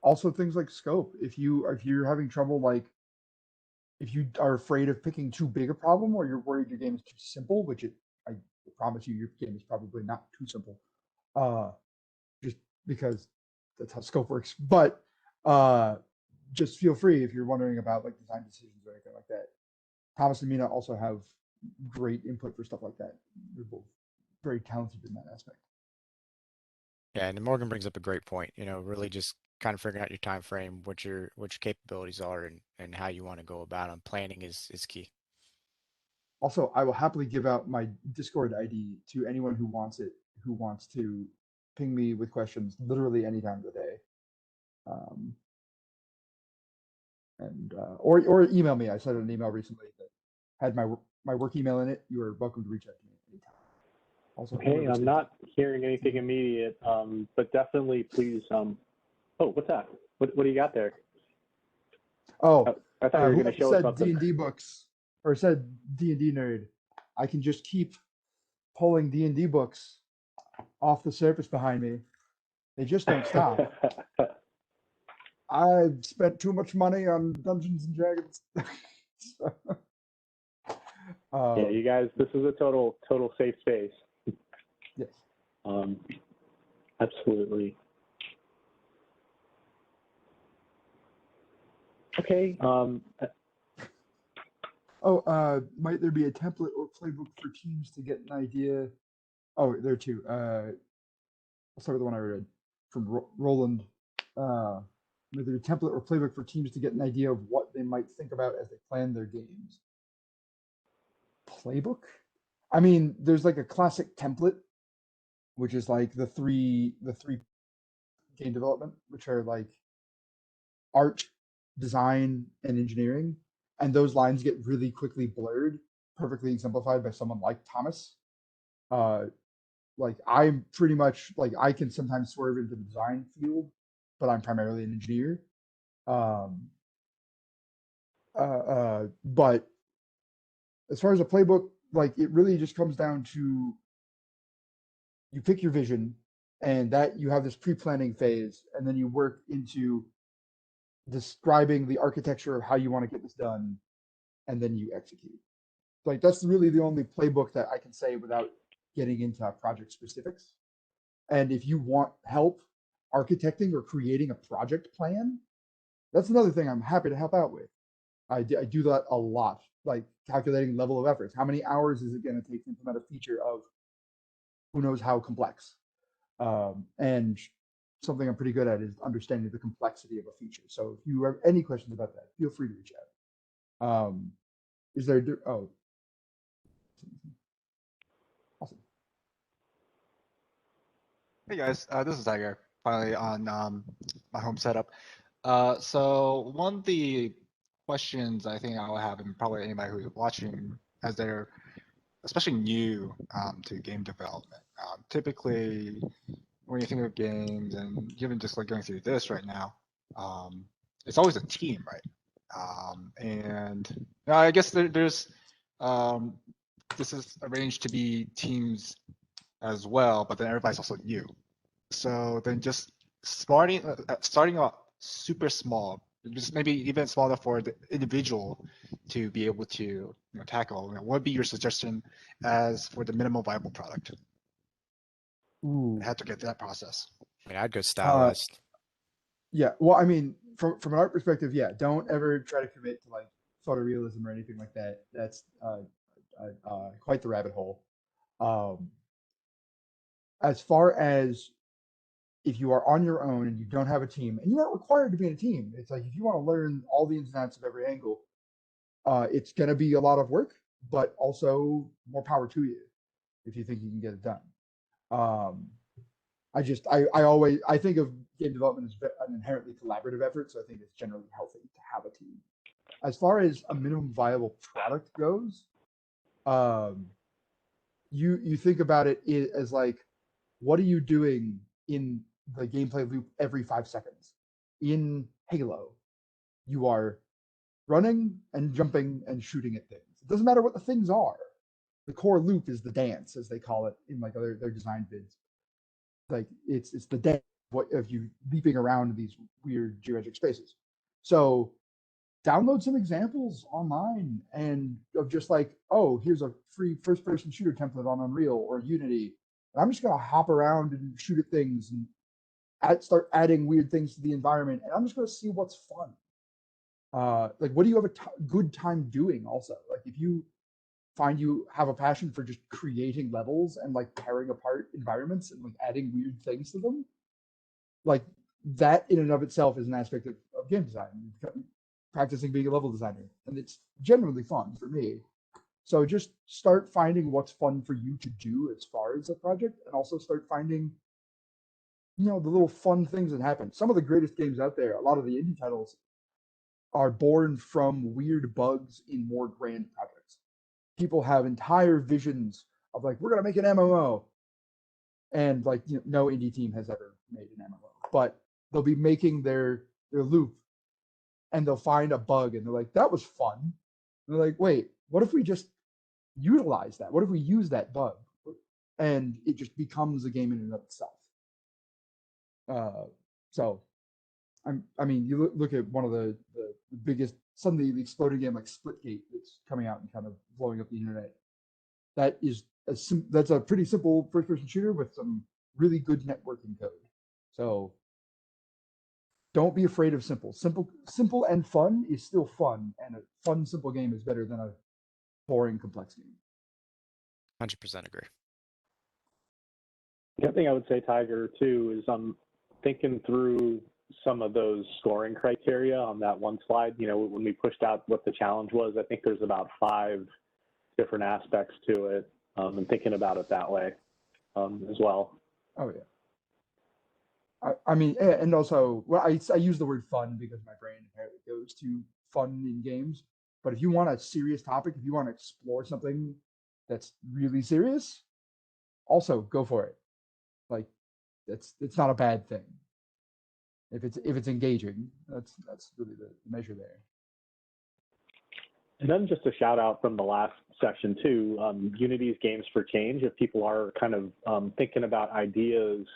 Also things like scope. If you're having trouble, like if you are afraid of picking too big a problem, or you're worried your game is too simple, which I promise you your game is probably not too simple, just because that's how scope works. But just feel free if you're wondering about like design decisions or anything like that. Thomas and Mena also have great input for stuff like that. They're both very talented in that aspect.
Yeah, and Morgan brings up a great point. Really just kind of figuring out your time frame, what your capabilities are, and how you want to go about them. Planning is key.
Also, I will happily give out my Discord ID to anyone who wants it, who wants to ping me with questions literally any time of the day. Or email me. I sent an email recently that had my work email in it. You are welcome to reach out to me anytime. Also,
Okay, I'm not hearing anything immediate, but definitely please. Oh, what's that? What do you got there?
Oh,
I thought you were going to show us
said
something.
D&D books, or said D&D nerd. I can just keep pulling D&D books off the surface behind me. They just don't stop. I've spent too much money on Dungeons and Dragons. So,
Yeah, you guys, this is a total safe space.
yes.
Absolutely. Okay.
Might there be a template or playbook for teams to get an idea? Oh, there are two. I'll start with the one I read from Roland. Might there be a template or playbook for teams to get an idea of what they might think about as they plan their games? Playbook? I mean, there's like a classic template, which is like the three game development, which are like art, design, and engineering. And those lines get really quickly blurred, perfectly exemplified by someone like Thomas. Like I'm pretty much like I can sometimes swerve into the design field, but I'm primarily an engineer. But as far as a playbook, like it really just comes down to you pick your vision, and that you have this pre-planning phase, and then you work into describing the architecture of how you want to get this done, and then you execute. Like that's really the only playbook that I can say without getting into project specifics. And if you want help architecting or creating a project plan, that's another thing I'm happy to help out with. I do that a lot, like calculating level of efforts. How many hours is it going to take to implement a feature of who knows how complex? And something I'm pretty good at is understanding the complexity of a feature. So if you have any questions about that, feel free to reach out. Is there, oh, awesome.
Hey guys, this is Tiger, finally on my home setup. So one of the questions I think I'll have, and probably anybody who's watching as they're especially new to game development, typically when you think of games, and even just like going through this right now, it's always a team, right? And I guess there's this is arranged to be teams as well, but then everybody's also new. So then just starting off super small, just maybe even smaller for the individual to be able to tackle. What would be your suggestion as for the minimum viable product?
Ooh.
Had to get that process.
I mean, I'd go stylist.
Yeah, well, I mean, from an art perspective, yeah, don't ever try to commit to like photorealism or anything like that. That's quite the rabbit hole. As far as if you are on your own and you don't have a team, and you aren't required to be in a team, it's like if you want to learn all the ins and outs of every angle, it's going to be a lot of work, but also more power to you if you think you can get it done. I think of game development as an inherently collaborative effort, so I think it's generally healthy to have a team. As far as a minimum viable product goes, you think about it as like, what are you doing in the gameplay loop every 5 seconds? In Halo, you are running and jumping and shooting at things. It doesn't matter what the things are. The core loop is the dance, as they call it in like their design vids. Like it's the dance of you leaping around these weird geometric spaces. So download some examples online and of just like, oh, here's a free first-person shooter template on Unreal or Unity. And I'm just gonna hop around and shoot at things and start adding weird things to the environment, and I'm just gonna see what's fun. Like, what do you have a good time doing? Also, like, if you find you have a passion for just creating levels and like tearing apart environments and like adding weird things to them, like that in and of itself is an aspect of game design. Practicing being a level designer, and it's generally fun for me. So just start finding what's fun for you to do as far as a project, and also start finding, the little fun things that happen. Some of the greatest games out there, a lot of the indie titles, are born from weird bugs in more grand projects. people have entire visions of like, we're gonna make an MMO, and like, you know, no indie team has ever made an MMO, but they'll be making their loop, and they'll find a bug, and they're like, that was fun. And they're like, wait, what if we just utilize that? What if we use that bug? And it just becomes a game in and of itself. So, I mean, you look at one of the biggest, suddenly the exploding game like Splitgate that's coming out and kind of blowing up the internet. That is that's a pretty simple first-person shooter with some really good networking code. So don't be afraid of simple. Simple and fun is still fun, and a fun, simple game is better than a boring, complex game.
100% agree.
The other thing I would say, Tiger, too, is I'm thinking through some of those scoring criteria on that one slide. You know, when we pushed out what the challenge was, I think there's about 5 different aspects to it, and thinking about it that way as well.
Oh, yeah. I mean, and also, well, I use the word fun because my brain inherently goes to fun in games. But if you want a serious topic, if you want to explore something that's really serious, also go for it. Like, it's not a bad thing. If it's engaging, that's really the measure there.
And then just a shout out from the last section too, Unity's Games for Change. If people are kind of thinking about ideas,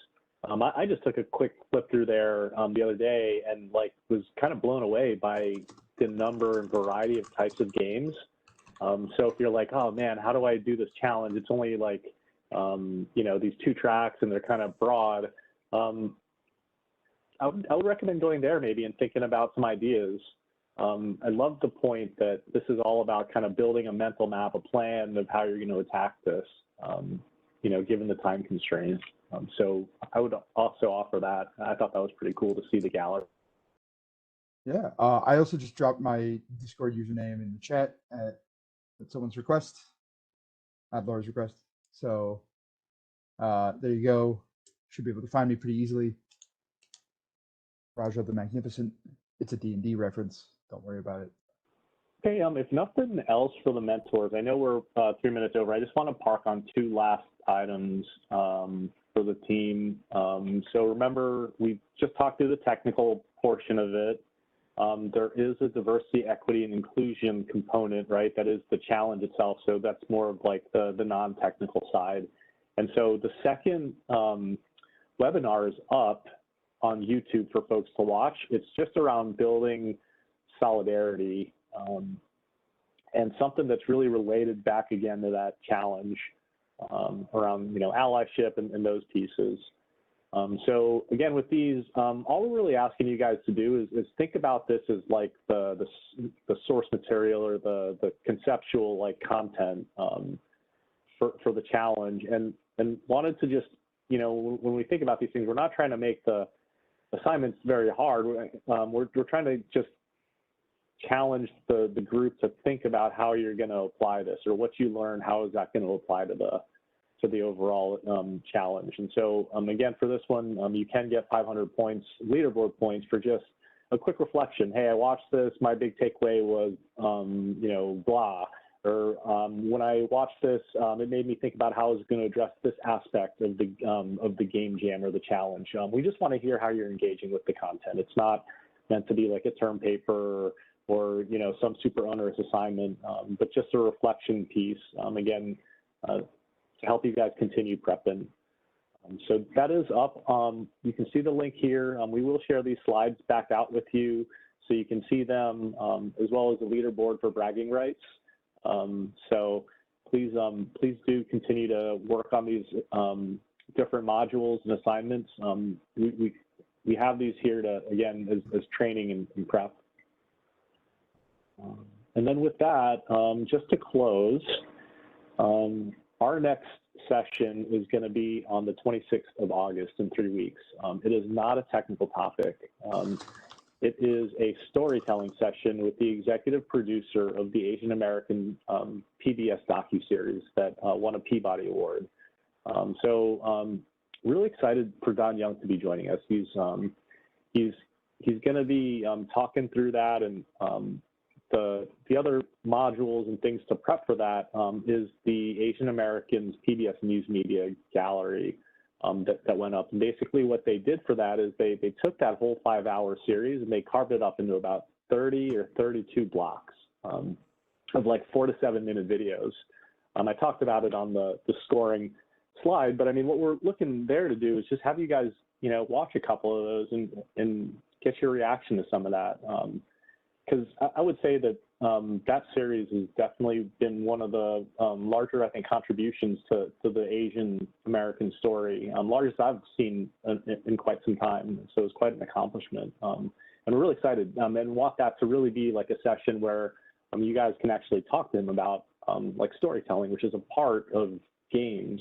I just took a quick flip through there the other day and like was kind of blown away by the number and variety of types of games. So if you're like, oh man, how do I do this challenge? It's only like, you know, these 2 tracks and they're kind of broad. I would recommend going there maybe and thinking about some ideas. I love the point that this is all about kind of building a mental map, a plan of how you're going to attack this, you know, given the time constraints. So I would also offer that. I thought that was pretty cool to see the gallery.
Yeah, I also just dropped my Discord username in the chat at someone's request, at Laura's request. So there you go. Should be able to find me pretty easily. Raja the Magnificent. It's a D&D reference. Don't worry about it.
Okay, if nothing else for the mentors, I know we're 3 minutes over. I just want to park on 2 last items for the team. So remember, we just talked through the technical portion of it. There is a diversity, equity, and inclusion component, right? That is the challenge itself. So that's more of like the non-technical side. And so the second webinar is up on YouTube for folks to watch. It's just around building solidarity and something that's really related back again to that challenge around, you know, allyship and those pieces. So again, with these, all we're really asking you guys to do is think about this as like the source material or the conceptual like content for the challenge, and wanted to just, you know, when we think about these things, we're not trying to make the assignments very hard. We're trying to just challenge the group to think about how you're going to apply this, or what you learn, how is that going to apply to the overall challenge. And so again, for this one, you can get 500 points, leaderboard points, for just a quick reflection. Hey, I watched this, my big takeaway was, you know, blah. Or when I watched this, it made me think about how I was going to address this aspect of the game jam or the challenge. We just want to hear how you're engaging with the content. It's not meant to be like a term paper or you know, some super onerous assignment, but just a reflection piece. Again, to help you guys continue prepping. So that is up. You can see the link here. We will share these slides back out with you so you can see them, as well as the leaderboard for bragging rights. So please do continue to work on these different modules and assignments. We have these here to, again, as training and prep. And then with that, just to close, our next session is going to be on the 26th of August in 3 weeks. It is not a technical topic. It is a storytelling session with the executive producer of the Asian American PBS docuseries that won a Peabody Award. So really excited for Don Young to be joining us. He's going to be talking through that and the other modules and things to prep for that is the Asian Americans PBS News Media Gallery that went up. And basically what they did for that is they took that whole 5-hour series and they carved it up into about 30 or 32 blocks of like 4 to 7 minute videos. I talked about it on the scoring slide, but I mean, what we're looking there to do is just have you guys, you know, watch a couple of those and get your reaction to some of that. Because I would say that that series has definitely been one of the larger, I think, contributions to the Asian American story, largest I've seen in quite some time. So it's quite an accomplishment. And we're really excited and want that to really be like a session where you guys can actually talk to him about like storytelling, which is a part of games,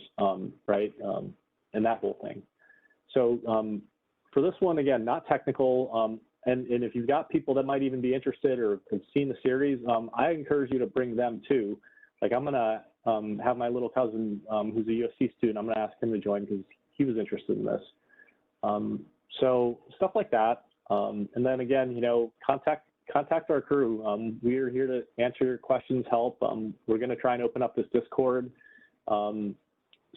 right? And that whole thing. So for this one, again, not technical. And if you've got people that might even be interested or have seen the series, I encourage you to bring them too. Like I'm gonna have my little cousin who's a USC student, I'm gonna ask him to join because he was interested in this. So stuff like that. And then again, you know, contact our crew. We are here to answer your questions, help. We're gonna try and open up this Discord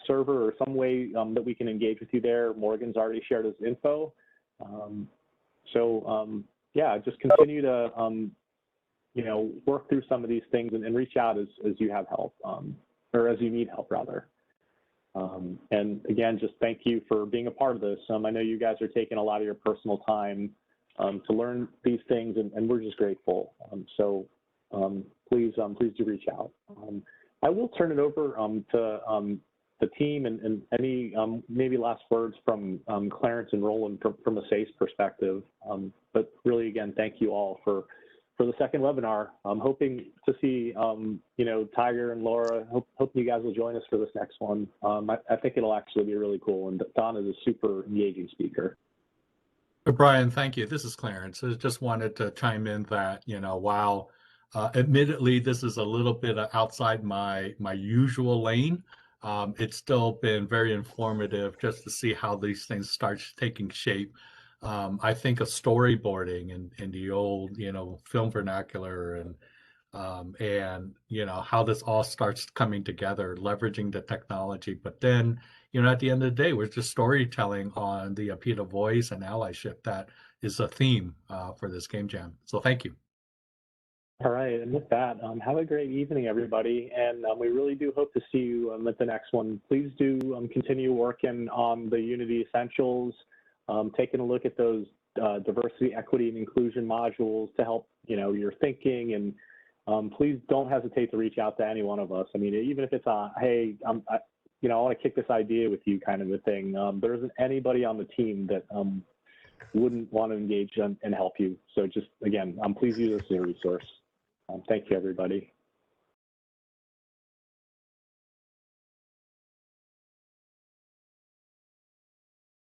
server or some way that we can engage with you there. Morgan's already shared his info. Yeah, just continue to, you know, work through some of these things and reach out as you have help, or as you need help, rather. And again, just thank you for being a part of this. I know you guys are taking a lot of your personal time to learn these things, and we're just grateful. Please do reach out. I will turn it over to the team and any maybe last words from Clarence and Roland from a SASE perspective. But really, again, thank you all for the second webinar. I'm hoping to see, you know, Tiger and Laura, hope you guys will join us for this next one. I think it'll actually be really cool. And Don is a super engaging speaker.
Brian, thank you. This is Clarence. I just wanted to chime in that, you know, while admittedly this is a little bit outside my usual lane, it's still been very informative just to see how these things start taking shape. I think of storyboarding in the old, you know, film vernacular and you know, how this all starts coming together, leveraging the technology. But then, you know, at the end of the day, we're just storytelling on the appeal of voice and allyship. That is a theme for this game jam. So thank you.
All right, and with that, have a great evening, everybody. And we really do hope to see you at the next one. Please do continue working on the Unity Essentials, taking a look at those diversity, equity, and inclusion modules to help, you know, your thinking. And please don't hesitate to reach out to any one of us. I mean, even if it's a, hey, you know, I want to kick this idea with you kind of a thing. There isn't anybody on the team that wouldn't want to engage and help you. So just, again, please use this as a resource. Thank you, everybody.